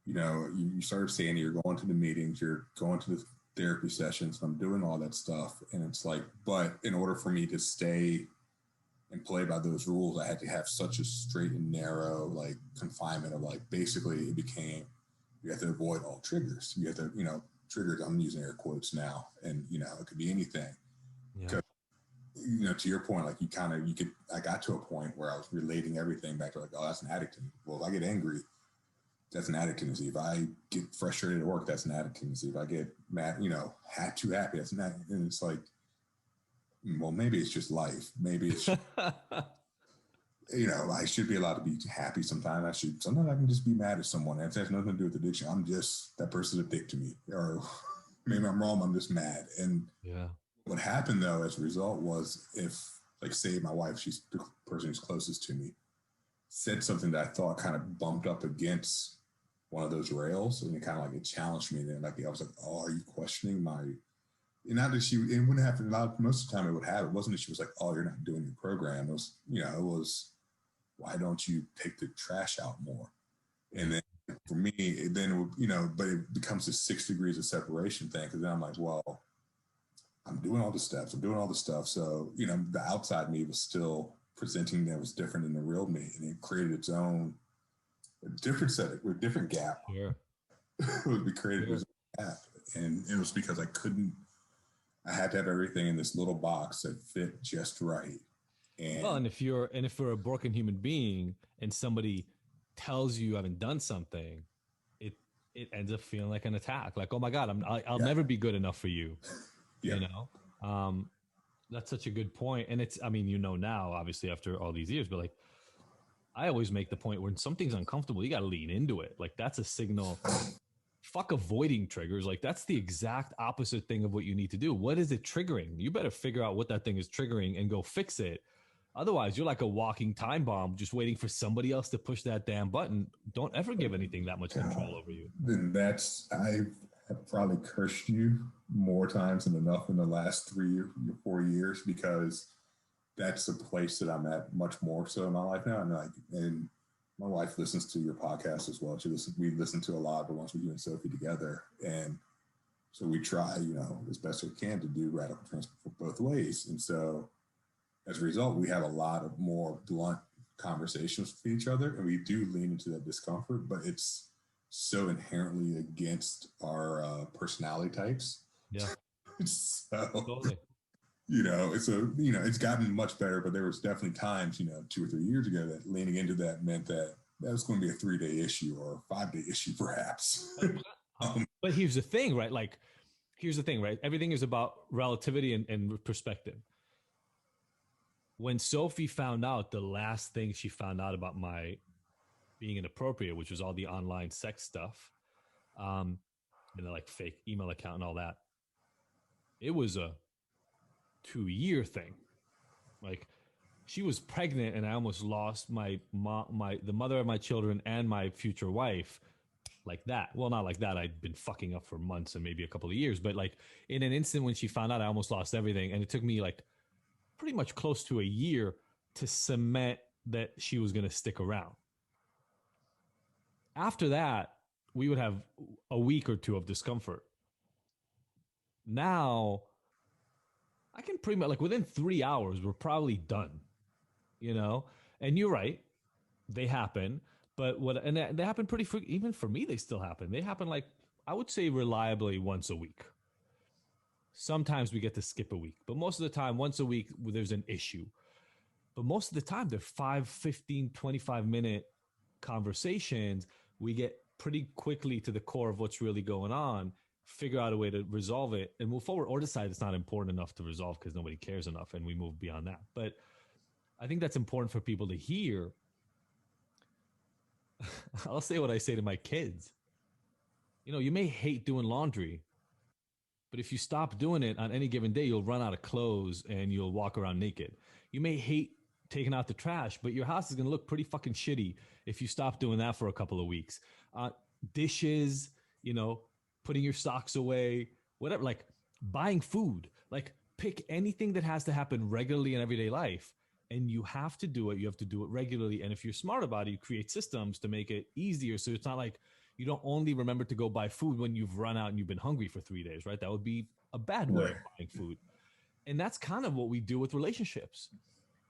you started saying you're going to the meetings, you're going to the therapy sessions, I'm doing all that stuff. And it's like, but in order for me to stay and play by those rules, I had to have such a straight and narrow like confinement of like basically it became you have to avoid all triggers. You have to, triggers, I'm using air quotes now, and it could be anything. Yeah. To your point, like I got to a point where I was relating everything back to like, oh, that's an addict tendency. Well, if I get angry, that's an addict tendency. If I get frustrated at work, that's an addict tendency. If I get mad, too happy, that's an addict. And it's like, well, maybe it's just life. Maybe it's, I should be allowed to be happy sometimes. Sometimes I can just be mad at someone. It has nothing to do with addiction. I'm just, that person's a dick to me. Or maybe I'm wrong, I'm just mad. And Yeah. what happened though, as a result was if, like, say my wife, she's the person who's closest to me, said something that I thought kind of bumped up against one of those rails, and it kind of like it challenged me. And then like I was like, "Oh, are you questioning my?" And not that it wouldn't have to. Most of the time, it would have. It wasn't that she was like, "Oh, you're not doing your program." It was, it was, "Why don't you take the trash out more?" And then for me, then it would, but it becomes a 6 degrees of separation thing, because then I'm like, well, I'm doing all the steps. I'm doing all the stuff. So, the outside me was still presenting that was different than the real me. And it created its own different set with different gap. Sure. It would be created as a gap. And it was because I had to have everything in this little box that fit just right. And if you're a broken human being and somebody tells you haven't done something, it ends up feeling like an attack. Like, oh my God, I'll never be good enough for you. Yeah. That's such a good point. And it's, I mean, now, obviously after all these years, but like, I always make the point when something's uncomfortable, you got to lean into it. Like that's a signal. Fuck avoiding triggers. Like that's the exact opposite thing of what you need to do. What is it triggering? You better figure out what that thing is triggering and go fix it. Otherwise, you're like a walking time bomb, just waiting for somebody else to push that damn button. Don't ever give anything that much control over you. Then I have probably cursed you more times than enough in the last 3 or 4 years, because that's the place that I'm at much more so in my life now. And my wife listens to your podcast as well. We listen to a lot of the ones with you and Sophie together. And so we try, as best we can to do radical transfer both ways. And so as a result, we have a lot of more blunt conversations with each other, and we do lean into that discomfort, but it's so inherently against our personality types. Yeah. So, Totally. it's gotten much better, but there was definitely times, 2 or 3 years ago that leaning into that meant that was going to be a 3-day issue or a 5-day issue, perhaps. But here's the thing, right? Everything is about relativity and perspective. When Sophie found out, the last thing she found out about my being inappropriate, which was all the online sex stuff, and the like fake email account and all that, it was a 2-year thing. Like she was pregnant and I almost lost the mother of my children and my future wife like that. Well, not like that. I'd been fucking up for months and maybe a couple of years, but like in an instant when she found out, I almost lost everything. And it took me like pretty much close to a year to cement that she was going to stick around. After that, we would have a week or two of discomfort. Now, I can pretty much, like within 3 hours, we're probably done, And you're right, they happen, but they happen pretty even for me, they still happen. They happen like, I would say reliably once a week. Sometimes we get to skip a week, but most of the time, once a week, there's an issue. But most of the time, they're 5, 15, 25-minute conversations, we get pretty quickly to the core of what's really going on, figure out a way to resolve it and move forward, or decide it's not important enough to resolve because nobody cares enough and we move beyond that. But I think that's important for people to hear. I'll say what I say to my kids. You know, you may hate doing laundry, but if you stop doing it on any given day, you'll run out of clothes and you'll walk around naked. You may hate taking out the trash, but your house is going to look pretty fucking shitty if you stop doing that for a couple of weeks. Dishes, you know, putting your socks away, whatever, like buying food, like pick anything that has to happen regularly in everyday life. And you have to do it. You have to do it regularly. And if you're smart about it, you create systems to make it easier. So it's not like you don't only remember to go buy food when you've run out and you've been hungry for 3 days, right? That would be a bad way of buying food. And that's kind of what we do with relationships,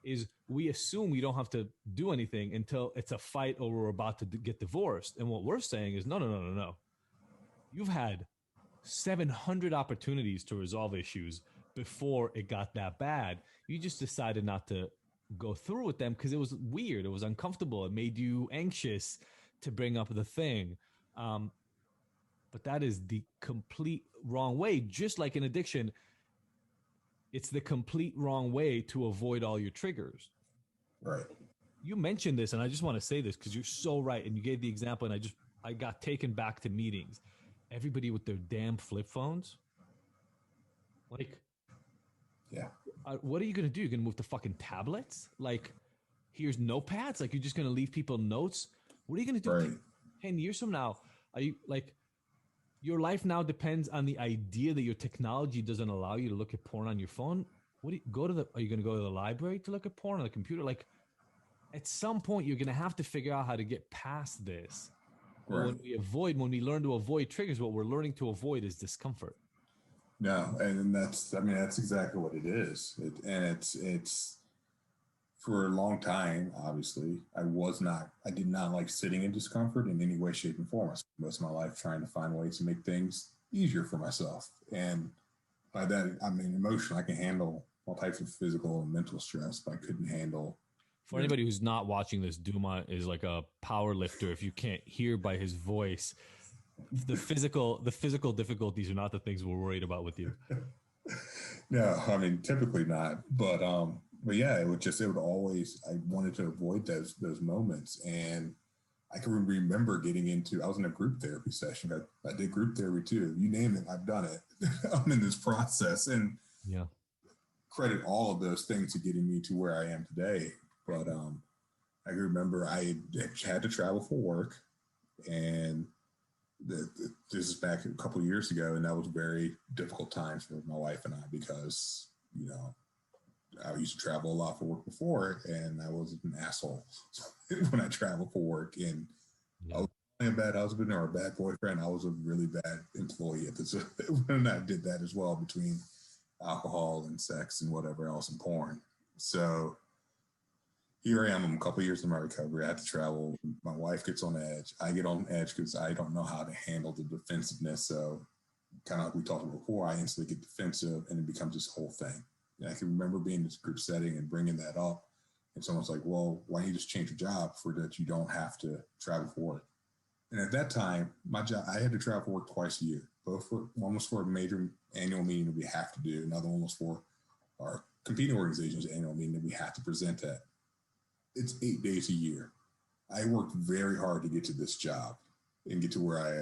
is we assume we don't have to do anything until it's a fight or we're about to get divorced. And what we're saying is, no. You've had 700 opportunities to resolve issues before it got that bad. You just decided not to go through with them because it was weird. It was uncomfortable. It made you anxious to bring up the thing. But that is the complete wrong way. Just like in addiction, it's the complete wrong way to avoid all your triggers. Right. You mentioned this, and I just want to say this because you're so right. And you gave the example, and I got taken back to meetings. Everybody with their damn flip phones. Like, yeah. What are you going to do? You're going to move to fucking tablets? Like, here's notepads? Like, you're just going to leave people notes? What are you going to do Right. 10 years from now? Are you like, your life now depends on the idea that your technology doesn't allow you to look at porn on your phone? Are you going to go to the library to look at porn on the computer? Like, at some point, you're going to have to figure out how to get past this. Right. When we learn to avoid triggers, what we're learning to avoid is discomfort. No, and that's exactly what it is. It's for a long time, obviously, I did not like sitting in discomfort in any way, shape, and form. I spent most of my life trying to find ways to make things easier for myself. And by that, I mean, emotional. I can handle all types of physical and mental stress, but I couldn't handle. For anybody who's not watching this, Dumont is like a power lifter. If you can't hear by his voice, the physical difficulties are not the things we're worried about with you. No, I mean, typically not, but yeah, I wanted to avoid those moments. And I can remember I was in a group therapy session. I did group therapy too. You name it, I've done it. I'm in this process, and yeah, credit all of those things to getting me to where I am today. But I can remember I had to travel for work, and this is back a couple of years ago, and that was very difficult times for my wife and I because, you know, I used to travel a lot for work before, and I was an asshole when I traveled for work. And I was a bad husband or a bad boyfriend. I was a really bad employee at this when I did that as well, between alcohol and sex and whatever else and porn. So here I am. I'm a couple of years in my recovery. I had to travel. My wife gets on edge. I get on edge because I don't know how to handle the defensiveness. So kind of like we talked about before, I instantly get defensive, and it becomes this whole thing. And I can remember being in this group setting and bringing that up. And someone's like, well, why don't you just change your job for that you don't have to travel for work? And at that time, my job, I had to travel for work twice a year. One was for a major annual meeting that we have to do. Another one was for our competing organization's annual meeting that we have to present at. It's 8 days a year. I worked very hard to get to this job and get to where I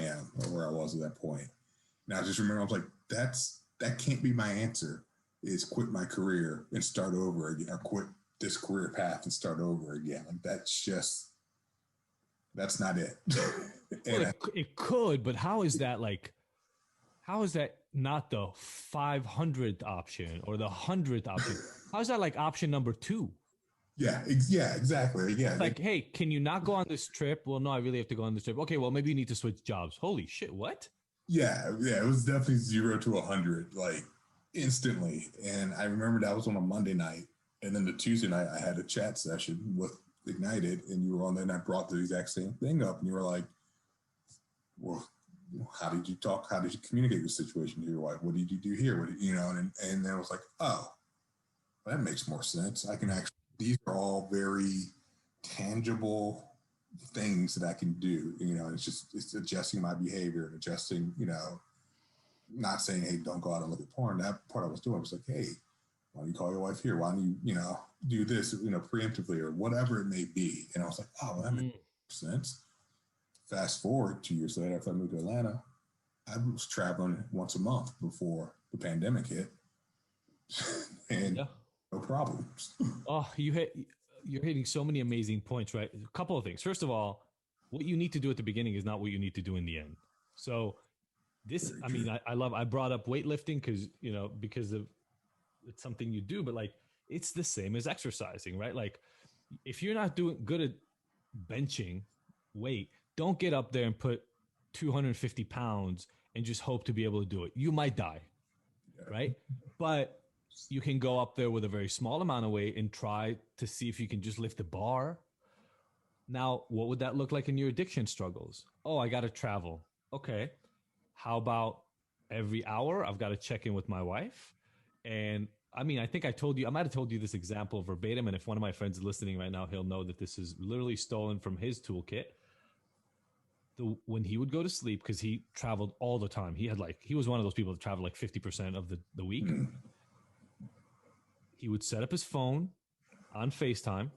am, or where I was at that point. And I just remember, I was like, that can't be my answer, is quit my career and start over again, or quit this career path and start over again. Like, that's not it. It could, but how is that not the 500th option or the 100th option? How is that like option number 2? Yeah, exactly. Yeah. Like, hey, can you not go on this trip? Well, no, I really have to go on this trip. Okay, well, maybe you need to switch jobs. Holy shit, what? Yeah, it was definitely 0 to 100, like instantly. And I remember that was on a Monday night. And then the Tuesday night, I had a chat session with Ignited, and you were on there, and I brought the exact same thing up. And you were like, well, how did you talk? How did you communicate your situation to your wife? What did you do here? And then I was like, oh, that makes more sense. I can actually, these are all very tangible things that I can do, it's adjusting my behavior and adjusting, not saying, hey, don't go out and look at porn. That part I was doing was like, hey, why don't you call your wife here? Why don't you, do this, preemptively or whatever it may be. And I was like, oh, well, that makes sense. Fast forward 2 years later, after I moved to Atlanta, I was traveling once a month before the pandemic hit. And no problems. Oh, you're hitting so many amazing points, right? A couple of things. First of all, what you need to do at the beginning is not what you need to do in the end. So this, I brought up weightlifting because of it's something you do, but like, it's the same as exercising, right? Like if you're not doing good at benching weight, don't get up there and put 250 pounds and just hope to be able to do it. You might die, right? But you can go up there with a very small amount of weight and try to see if you can just lift the bar. Now, what would that look like in your addiction struggles? Oh, I got to travel. Okay. How about every hour I've got to check in with my wife? And I think I might have told you this example verbatim. And if one of my friends is listening right now, he'll know that this is literally stolen from his toolkit. When he would go to sleep, because he traveled all the time, he was one of those people that traveled like 50% of the week. He would set up his phone on FaceTime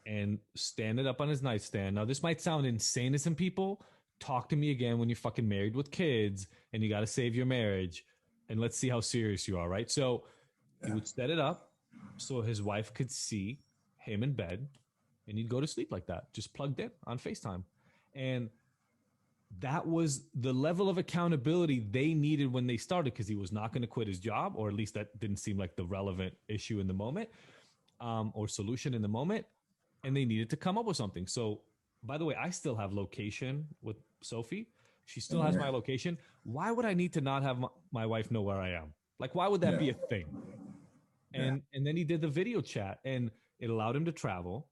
and stand it up on his nightstand. Now, this might sound insane to some people. Talk to me again when you're fucking married with kids and you got to save your marriage, and let's see how serious you are, right? So he would set it up so his wife could see him in bed, and he'd go to sleep like that, just plugged in on FaceTime. And that was the level of accountability they needed when they started, because he was not going to quit his job, or at least that didn't seem like the relevant issue in the moment, or solution in the moment. And they needed to come up with something. So, by the way, I still have location with Sophie. She still has my location. Why would I need to not have my wife know where I am? Like, why would that be a thing? And then he did the video chat, and it allowed him to travel.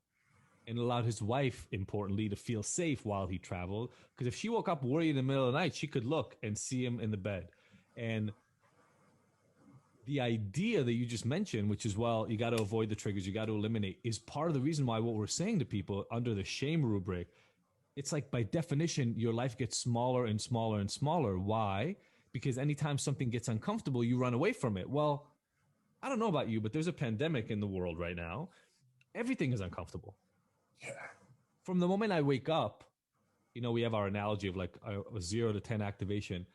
And allowed his wife, importantly, to feel safe while he traveled. Because if she woke up worried in the middle of the night, she could look and see him in the bed. And the idea that you just mentioned, which is, well, you got to avoid the triggers, you got to eliminate, is part of the reason why what we're saying to people under the shame rubric, it's like by definition, your life gets smaller and smaller and smaller. Why? Because anytime something gets uncomfortable, you run away from it. Well, I don't know about you, but there's a pandemic in the world right now. Everything is uncomfortable. Yeah. From the moment I wake up, we have our analogy of like a 0 to 10 activation.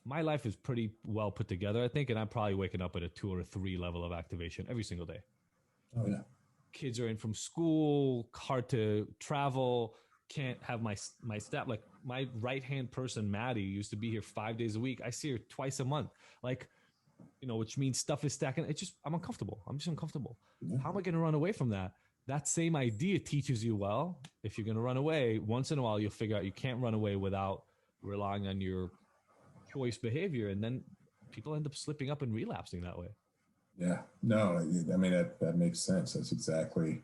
My life is pretty well put together, I think, and I'm probably waking up at a 2 or a 3 level of activation every single day. Oh, yeah. Kids are in from school, hard to travel, can't have my staff. Like my right-hand person, Maddie, used to be here 5 days a week. I see her twice a month. Like, which means stuff is stacking. I'm uncomfortable. I'm just uncomfortable. Yeah. How am I going to run away from that? That same idea teaches you, well, if you're going to run away, once in a while, you'll figure out you can't run away without relying on your choice behavior. And then people end up slipping up and relapsing that way. Yeah, no, that makes sense. That's exactly,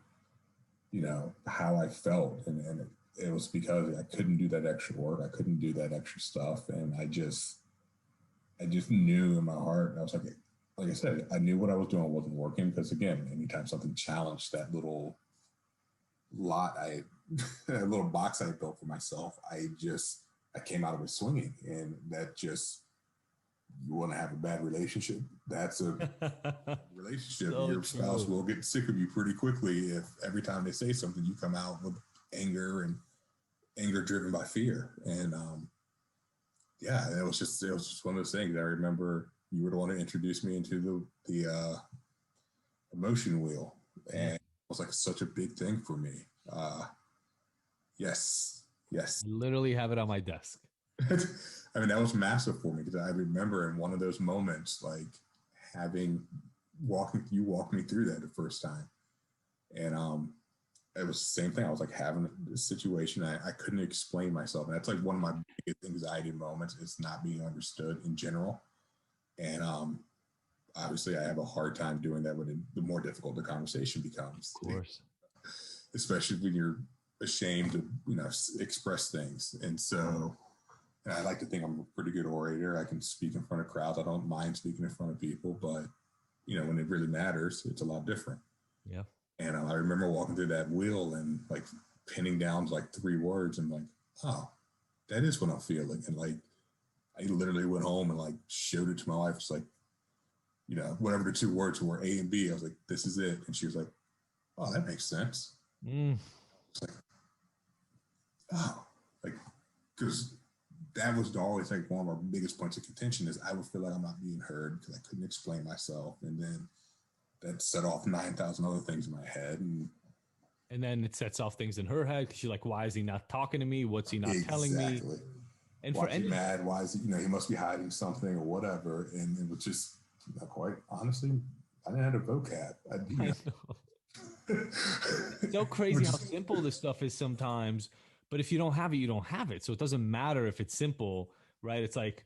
how I felt. And it was because I couldn't do that extra work. I couldn't do that extra stuff. And I just knew in my heart, I was like I said, I knew what I was doing wasn't working, because again, anytime something challenged that little that little box I built for myself, I came out of it swinging. And that just, you want to have a bad relationship, that's a relationship. So your spouse will get sick of you pretty quickly if every time they say something, you come out with anger driven by fear. And it was just one of those things. I remember you were the one to introduce me into the emotion wheel, and it was like such a big thing for me. Yes. I literally have it on my desk. That was massive for me, because I remember in one of those moments, like walking me through that the first time, and it was the same thing. I was like having a situation I couldn't explain myself, and that's like one of my biggest anxiety moments, is not being understood in general. And obviously I have a hard time doing that when the more difficult the conversation becomes. Of course. Especially when you're ashamed to, express things. And so, and I like to think I'm a pretty good orator. I can speak in front of crowds. I don't mind speaking in front of people, but, when it really matters, it's a lot different. Yeah. And I remember walking through that wheel and like pinning down like 3 words and like, oh, that is what I'm feeling. And like, I literally went home and like showed it to my wife. It's like, whatever the 2 words were, A and B. I was like, this is it. And she was like, oh, that makes sense. It's like, oh, like, because that was always like one of our biggest points of contention is I would feel like I'm not being heard because I couldn't explain myself. And then that set off 9,000 other things in my head. And then it sets off things in her head because she's like, why is he not talking to me? What's he not telling me? And why is he mad? Why is he, he must be hiding something or whatever. And it was just quite honestly, I didn't have a vocab. I know. It's so crazy how simple this stuff is sometimes. But if you don't have it, you don't have it. So it doesn't matter if it's simple, right? It's like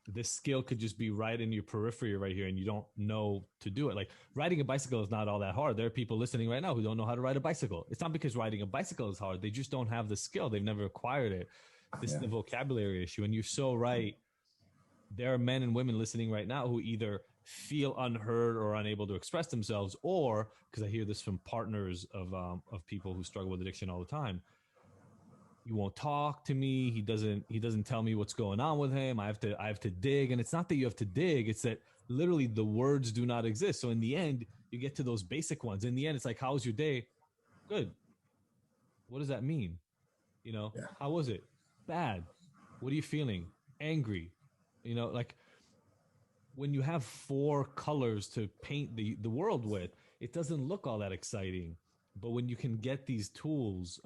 this skill could just be right in your periphery right here and you don't know to do it. Like riding a bicycle is not all that hard. There are people listening right now who don't know how to ride a bicycle. It's not because riding a bicycle is hard. They just don't have the skill. They've never acquired it. This is the vocabulary issue. And you're so right. There are men and women listening right now who either feel unheard or unable to express themselves, or because I hear this from partners of people who struggle with addiction all the time. You won't talk to me. He doesn't tell me what's going on with him. I have to dig. And it's not that you have to dig. It's that literally the words do not exist. So in the end, you get to those basic ones. In the end, it's like, how was your day? Good. What does that mean? How was it? Bad. What are you feeling? Angry. Like when you have 4 colors to paint the world with, it doesn't look all that exciting. But when you can get these tools,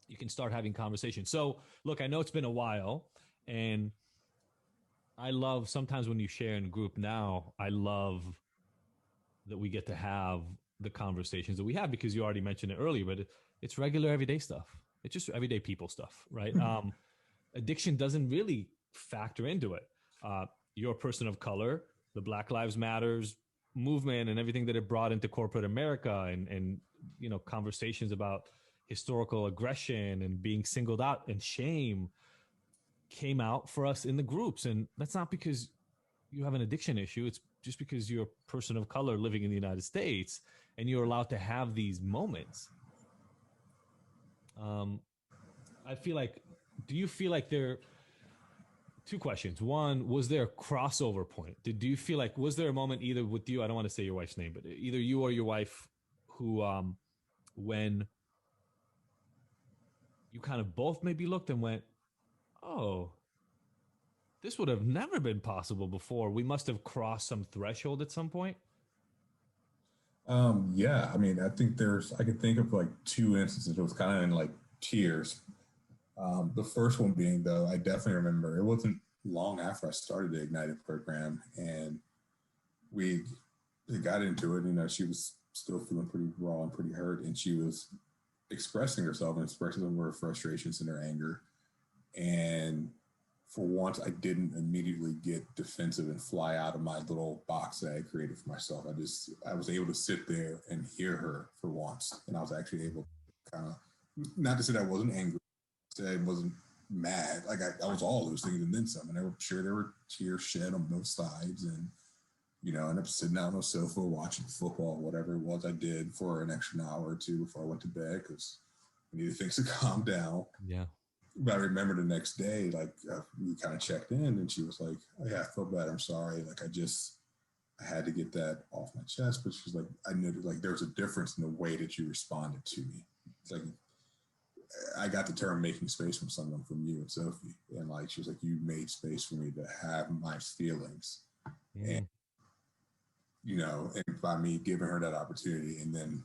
you can start having conversations. So look, I know it's been a while, and I love sometimes when you share in a group now, I love that we get to have the conversations that we have because you already mentioned it earlier, but it's regular everyday stuff. It's just everyday people stuff, right? Addiction doesn't really factor into it. You're a person of color, the Black Lives Matters movement and everything that it brought into corporate America and conversations about historical aggression and being singled out and shame came out for us in the groups. And that's not because you have an addiction issue. It's just because you're a person of color living in the United States and you're allowed to have these moments. I feel like, do you feel like there, 2 questions. One, was there a crossover point? Do you feel like, was there a moment either with you, I don't want to say your wife's name, but either you or your wife who, when you kind of both maybe looked and went, oh, this would have never been possible before. We must have crossed some threshold at some point. Yeah. I mean, I think I could think of like 2 instances. It was kind of in like tiers. The first one being, though, I definitely remember it wasn't long after I started the Ignited program and we got into it. She was still feeling pretty raw and pretty hurt, and she was expressing herself and expressing some of her frustrations and her anger. And for once, I didn't immediately get defensive and fly out of my little box that I created for myself. I was able to sit there and hear her for once. And I was actually able to kind of, not to say that I wasn't angry, say I wasn't mad. Like I was all those things and then some. And I'm sure there were tears shed on both sides. And, I ended up sitting out on the sofa watching football, whatever it was I did for an extra hour or 2 before I went to bed because I needed things to calm down. Yeah. But I remember the next day, we kind of checked in and she was like, oh, yeah, I feel bad. I'm sorry. Like, I had to get that off my chest. But she's like, I knew there was a difference in the way that you responded to me. It's like, I got the term making space from someone from you and Sophie. And she was like, you made space for me to have my feelings. Yeah. And by me giving her that opportunity and then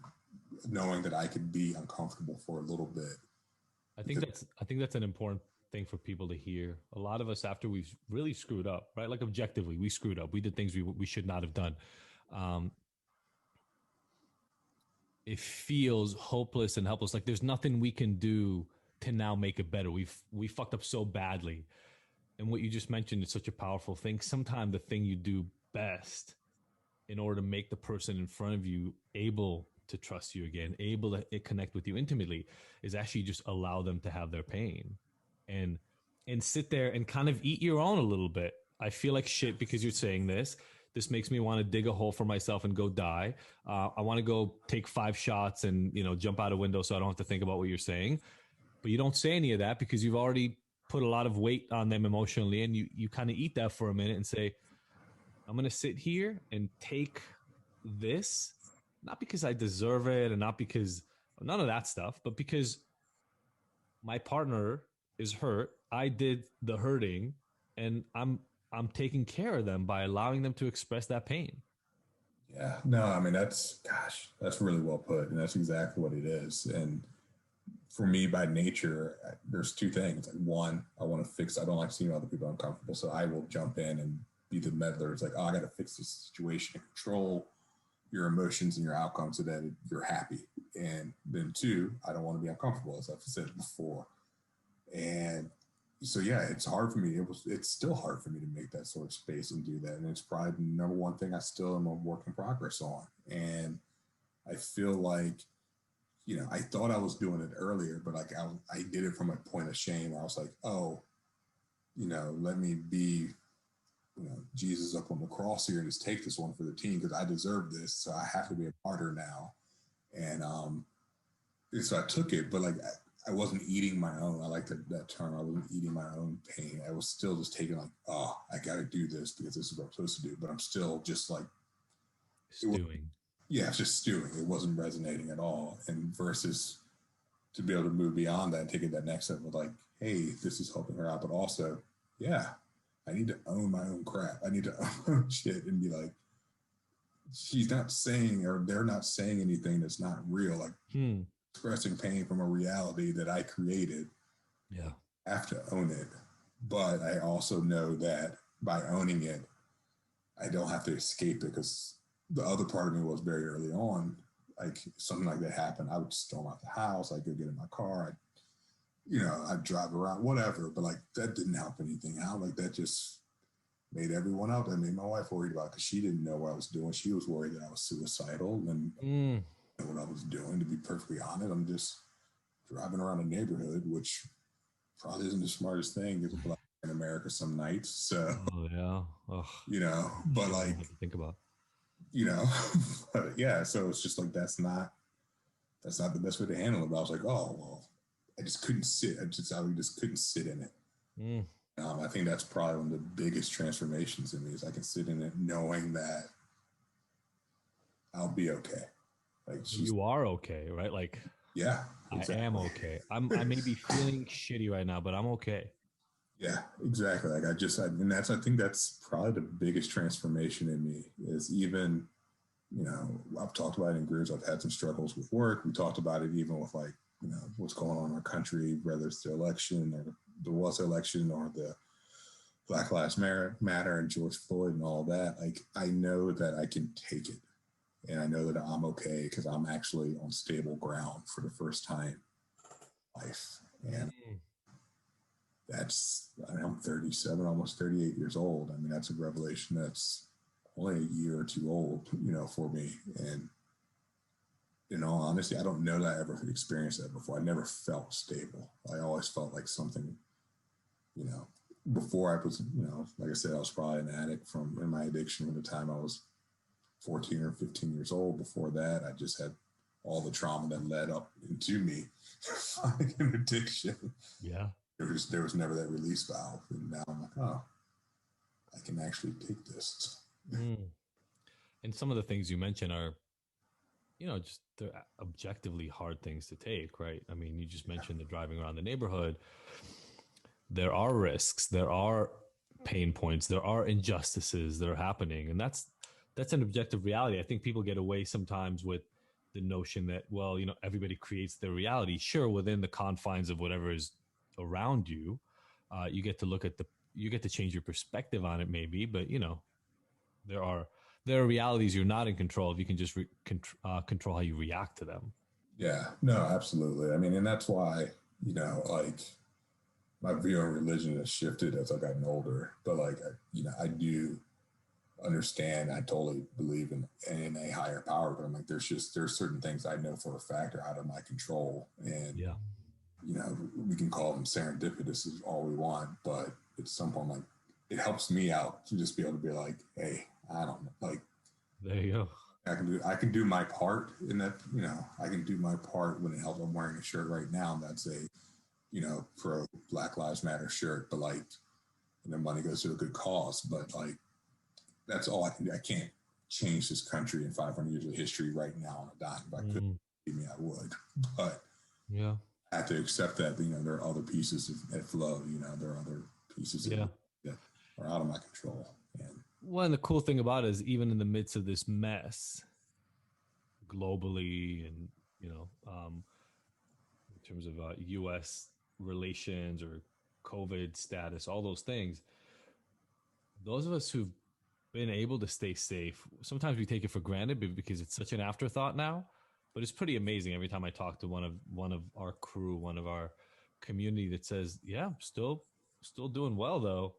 knowing that I could be uncomfortable for a little bit. I think that's an important thing for people to hear. A lot of us, after we've really screwed up, right? Like objectively, we screwed up. We did things we should not have done. It feels hopeless and helpless. Like there's nothing we can do to now make it better. We fucked up so badly. And what you just mentioned is such a powerful thing. Sometimes the thing you do best in order to make the person in front of you able to trust you again, able to connect with you intimately, is actually just allow them to have their pain and sit there and kind of eat your own a little bit. I feel like shit because you're saying this. This makes me want to dig a hole for myself and go die. I want to go take 5 shots and, jump out a window so I don't have to think about what you're saying. But you don't say any of that because you've already put a lot of weight on them emotionally, and you kind of eat that for a minute and say, I'm going to sit here and take this, not because I deserve it and not because none of that stuff, but because my partner is hurt. I did the hurting, and I'm taking care of them by allowing them to express that pain. Yeah, no, I mean, that's really well put. And that's exactly what it is. And for me, by nature, there's 2 things. Like, one, I want to fix, I don't like seeing other people uncomfortable. So I will jump in and be the meddler. It's like, oh, I got to fix this situation and control your emotions and your outcomes so that you're happy. And then 2, I don't want to be uncomfortable, as I've said before. And so, yeah, it's hard for me. It's still hard for me to make that sort of space and do that. And it's probably the number one thing I still am a work in progress on. And I feel like, I thought I was doing it earlier, but like I did it from a point of shame. I was like, oh, let me be, Jesus up on the cross here and just take this one for the team because I deserve this. So I have to be a martyr now. And so I took it, but like I wasn't eating my own. I like that term. I wasn't eating my own pain. I was still just taking like, oh, I got to do this because this is what I'm supposed to do. But I'm still just like stewing. It's just stewing. It wasn't resonating at all. And versus to be able to move beyond that and take it that next step with like, hey, this is helping her out. But also, I need to own my own crap. I need to own shit and be like, she's not saying, or they're not saying anything that's not real. Like expressing pain from a reality that I created. Yeah. I have to own it. But I also know that by owning it, I don't have to escape it, because the other part of me was very early on, like something like that happened, I would storm out the house, I'd go get in my car, I'd drive around, whatever. But like that didn't help anything out. Like that just made everyone out. That made my wife worried about, because she didn't know what I was doing. She was worried that I was suicidal and what I was doing. To be perfectly honest, I'm just driving around a neighborhood, which probably isn't the smartest thing in America some nights. So, but like, think about, but yeah, so it's just like, that's not the best way to handle it. But I was like, oh, well, I just couldn't sit. I just couldn't sit in it. I think that's probably one of the biggest transformations in me, is I can sit in it knowing that I'll be okay. Like, you are okay, right? Like, yeah, exactly. I am okay. I may be feeling shitty right now, but I'm okay. Yeah, exactly. Like I think that's probably the biggest transformation in me, is even, I've talked about it in groups. I've had some struggles with work. We talked about it even with like, what's going on in our country, whether it's the election or the election or the Black Lives Matter and George Floyd and all that. Like, I know that I can take it, and I know that I'm okay because I'm actually on stable ground for the first time in life. And I'm 37, almost 38 years old. I mean, that's a revelation that's only a year or two old, for me. And in all honesty, I don't know that I ever experienced that before. I never felt stable. I always felt like something, before I was, like I said, I was probably an addict in my addiction from the time I was 14 or 15 years old. Before that, I just had all the trauma that led up into me finding an addiction. Yeah. There was never that release valve. And now I'm like, oh, I can actually take this. And some of the things you mentioned are, just they're objectively hard things to take, right? I mean, you just mentioned the driving around the neighborhood. There are risks, there are pain points, there are injustices that are happening. And that's an objective reality. I think people get away sometimes with the notion that, well, everybody creates their reality. Sure, within the confines of whatever is around you, you get to change your perspective on it, maybe. But there are realities you're not in control of. You can just control how you react to them. Yeah, no, absolutely. I mean, and that's why, like, my view on religion has shifted as I've gotten older. But like, I do understand. I totally believe in a higher power. But I'm like, there's certain things I know for a fact are out of my control. And we can call them serendipitous is all we want, but at some point, like, it helps me out to just be able to be like, hey, I don't know, like, there you go. I can do my part in that, I can do my part when it helps. I'm wearing a shirt right now that's a, pro Black Lives Matter shirt, but like, money goes to a good cause, but like, that's all I can do. I can't change this country in 500 years of history right now on a dime. If I could, I would, but yeah, I have to accept that, there are other pieces at flow, there are other pieces that are out of my control. And well, and the cool thing about it is even in the midst of this mess globally and, in terms of U.S. relations or COVID status, all those things, those of us who've been able to stay safe, sometimes we take it for granted because it's such an afterthought now, but it's pretty amazing every time I talk to one of our crew, one of our community that says, yeah, still doing well though.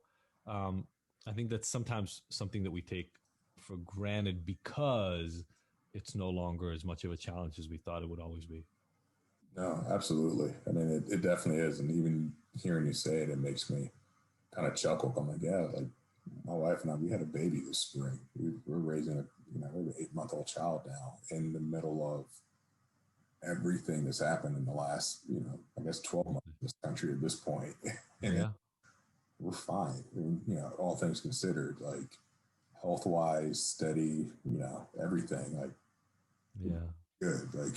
I think that's sometimes something that we take for granted because it's no longer as much of a challenge as we thought it would always be. No, absolutely. I mean, it definitely is. And even hearing you say it, it makes me kind of chuckle. I'm like, yeah, like my wife and I, we had a baby this spring. We're raising we have an 8-month-old child now in the middle of everything that's happened in the last, I guess 12 months in this country at this point. And we're fine. I mean, all things considered, like health-wise, steady, everything, like, good. Like,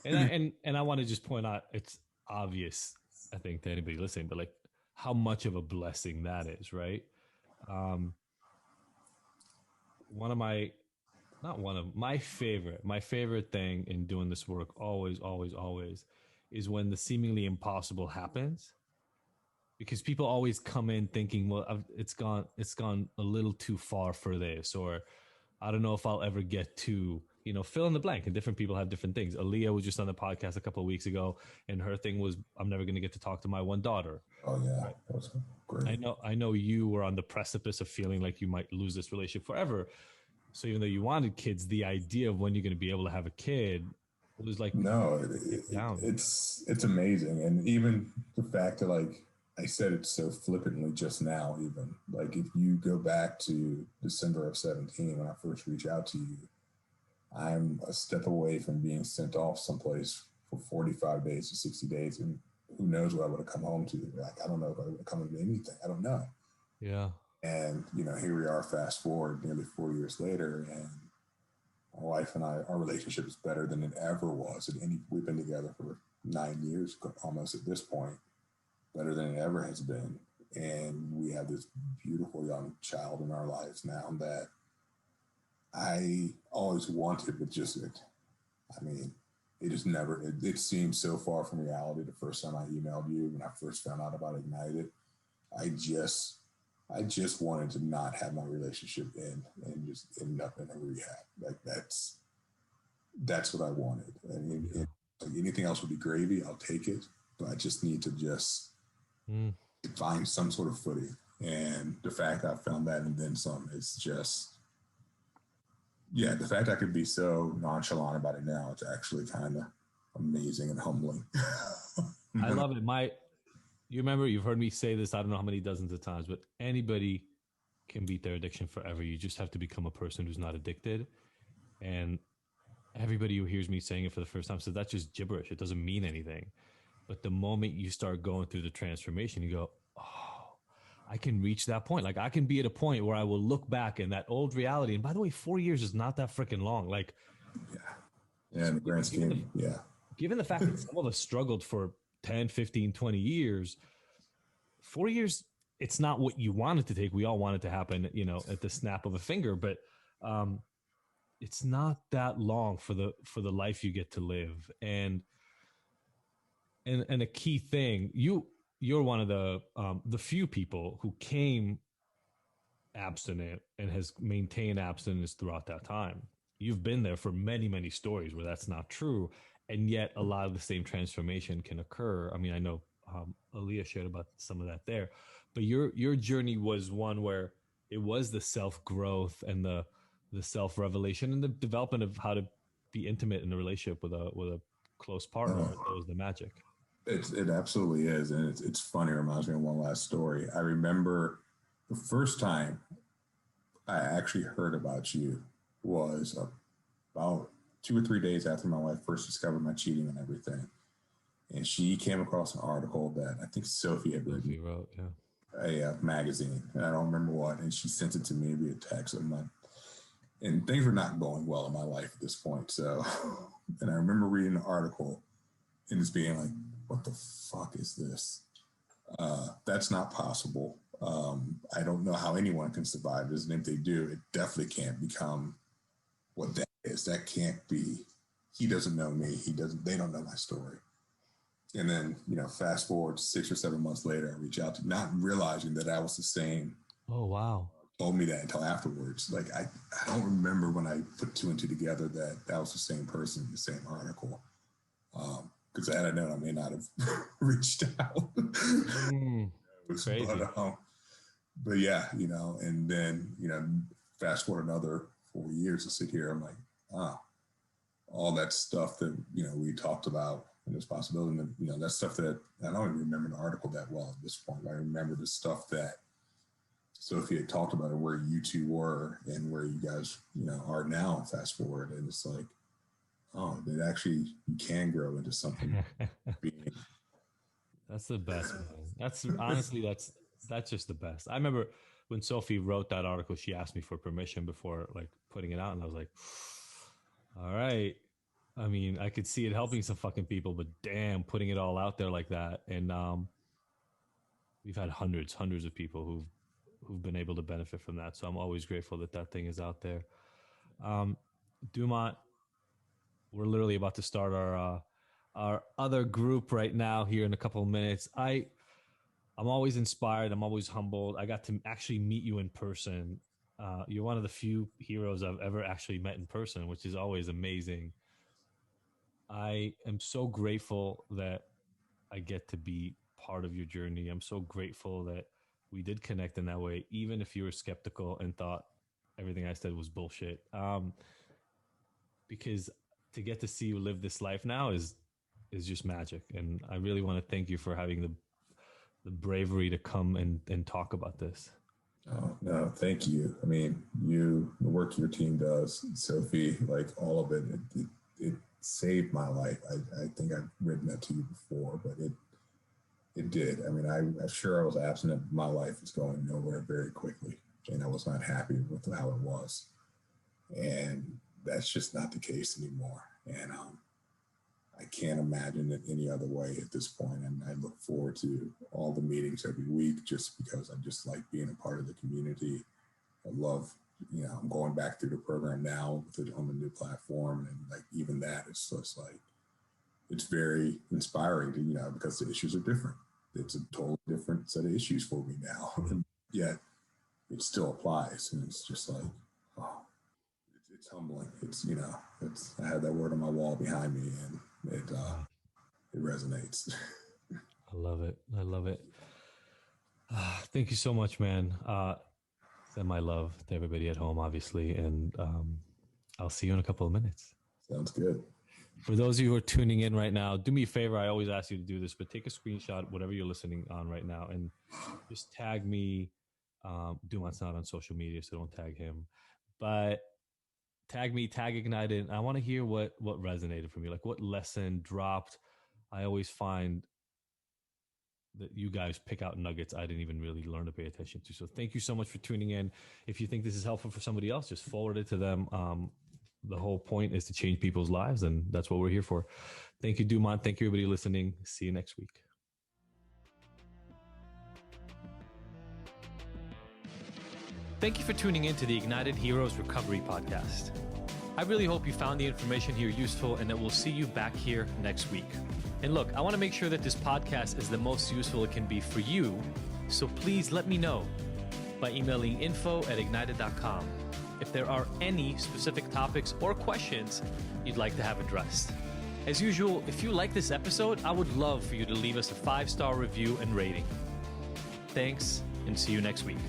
and I want to just point out, it's obvious, I think, to anybody listening, but like how much of a blessing that is, right? My favorite thing in doing this work always is when the seemingly impossible happens, because people always come in thinking, well, it's gone a little too far for this, or I don't know if I'll ever get to, fill in the blank. And different people have different things. Aaliyah was just on the podcast a couple of weeks ago, and her thing was, I'm never going to get to talk to my one daughter. Oh yeah, that was great. I know you were on the precipice of feeling like you might lose this relationship forever. So even though you wanted kids, the idea of when you're going to be able to have a kid was like, no, it's amazing. And even the fact that, like, I said it so flippantly just now, even like if you go back to December of 17, when I first reached out to you, I'm a step away from being sent off someplace for 45 days to 60 days. And who knows what I would have come home to. Like, I don't know if I would have come into anything. I don't know. Yeah. And, here we are, fast forward nearly 4 years later, and my wife and I, our relationship is better than it ever was. We've been together for 9 years, almost at this point, better than it ever has been. And we have this beautiful young child in our lives now that I always wanted, but it just never, it seemed so far from reality. The first time I emailed you, when I first found out about Ignited, I just wanted to not have my relationship end and just end up in a rehab. Like that's what I wanted. I mean, like anything else would be gravy. I'll take it, but I just need to find some sort of footing. And the fact I found that and then some, it's just, the fact I could be so nonchalant about it now, it's actually kind of amazing and humbling. I love it. You've heard me say this, I don't know how many dozens of times, but anybody can beat their addiction forever. You just have to become a person who's not addicted. And everybody who hears me saying it for the first time says that's just gibberish. It doesn't mean anything. But the moment you start going through the transformation, you go, oh, I can reach that point. Like I can be at a point where I will look back in that old reality. And by the way, 4 years is not that freaking long. Like, yeah, in the grand scheme, given the fact that some of us struggled for 10, 15, 20 years, 4 years, it's not what you want it to take. We all want it to happen, at the snap of a finger, but it's not that long for the life you get to live. And a key thing, you're one of the few people who came abstinent and has maintained abstinence throughout that time. You've been there for many, many stories where that's not true. And yet a lot of the same transformation can occur. I mean, I know Aaliyah shared about some of that there, but your journey was one where it was the self-growth and the self-revelation and the development of how to be intimate in a relationship with a close partner. That was the magic. It absolutely is. And it's funny. It reminds me of one last story. I remember the first time I actually heard about you was about 2 or 3 days after my wife first discovered my cheating and everything. And she came across an article that I think Sophie had written. Sophie wrote, yeah. A magazine, and I don't remember what, and she sent it to me via text. And things were not going well in my life at this point. So, and I remember reading the article and just being like, what the fuck is this? That's not possible. I don't know how anyone can survive this. And if they do, it definitely can't become what that is. That can't be. He doesn't know me. They don't know my story. And then, fast forward 6 or 7 months later, I reach out to, not realizing that I was the same. Oh, wow. Told me that until afterwards. Like, I don't remember when I put 2 and 2 together that was the same person, the same article. Because had I known, I may not have reached out. Crazy. But yeah, and then, fast forward another 4 years to sit here, I'm like, all that stuff that, we talked about and this possibility, and, that stuff that I don't even remember the article that well at this point. I remember the stuff that Sophie had talked about and where you two were and where you guys, are now, fast forward. And it's like, that actually you can grow into something. That's the best, man. That's honestly, that's just the best. I remember when Sophie wrote that article, she asked me for permission before like putting it out. And I was like, all right. I mean, I could see it helping some fucking people, but damn, putting it all out there like that. And we've had hundreds of people who've been able to benefit from that. So I'm always grateful that thing is out there. Dumont, we're literally about to start our other group right now here in a couple of minutes. I'm always inspired. I'm always humbled. I got to actually meet you in person. You're one of the few heroes I've ever actually met in person, which is always amazing. I am so grateful that I get to be part of your journey. I'm so grateful that we did connect in that way, even if you were skeptical and thought everything I said was bullshit. Because to get to see you live this life now is just magic. And I really want to thank you for having the bravery to come and talk about this. Oh, no, thank you. I mean, the work your team does, Sophie, like all of it saved my life. I think I've written that to you before, but it did. I mean, I'm sure I was absent. My life was going nowhere very quickly, and I was not happy with how it was. And that's just not the case anymore. And I can't imagine it any other way at this point. And I look forward to all the meetings every week just because I just like being a part of the community. I love, I'm going back through the program now on the new platform. And like, even that, it's just like, it's very inspiring to, because the issues are different. It's a totally different set of issues for me now. And yet it still applies. And it's just like, it's humbling. It's, I have that word on my wall behind me and it resonates. I love it. Thank you so much, man. Send my love to everybody at home, obviously. And I'll see you in a couple of minutes. Sounds good. For those of you who are tuning in right now, do me a favor. I always ask you to do this, but take a screenshot, whatever you're listening on right now, and just tag me. Dumont's not on social media, so don't tag him. But tag me, tag Ignited. I want to hear what resonated for me, like what lesson dropped. I always find that you guys pick out nuggets I didn't even really learn to pay attention to. So thank you so much for tuning in. If you think this is helpful for somebody else, just forward it to them. The whole point is to change people's lives, and that's what we're here for. Thank you, Dumont. Thank you, everybody listening. See you next week. Thank you for tuning in to the Ignited Heroes Recovery Podcast. I really hope you found the information here useful and that we'll see you back here next week. And look, I want to make sure that this podcast is the most useful it can be for you, so please let me know by emailing info@ignited.com if there are any specific topics or questions you'd like to have addressed. As usual, if you like this episode, I would love for you to leave us a 5-star review and rating. Thanks, and see you next week.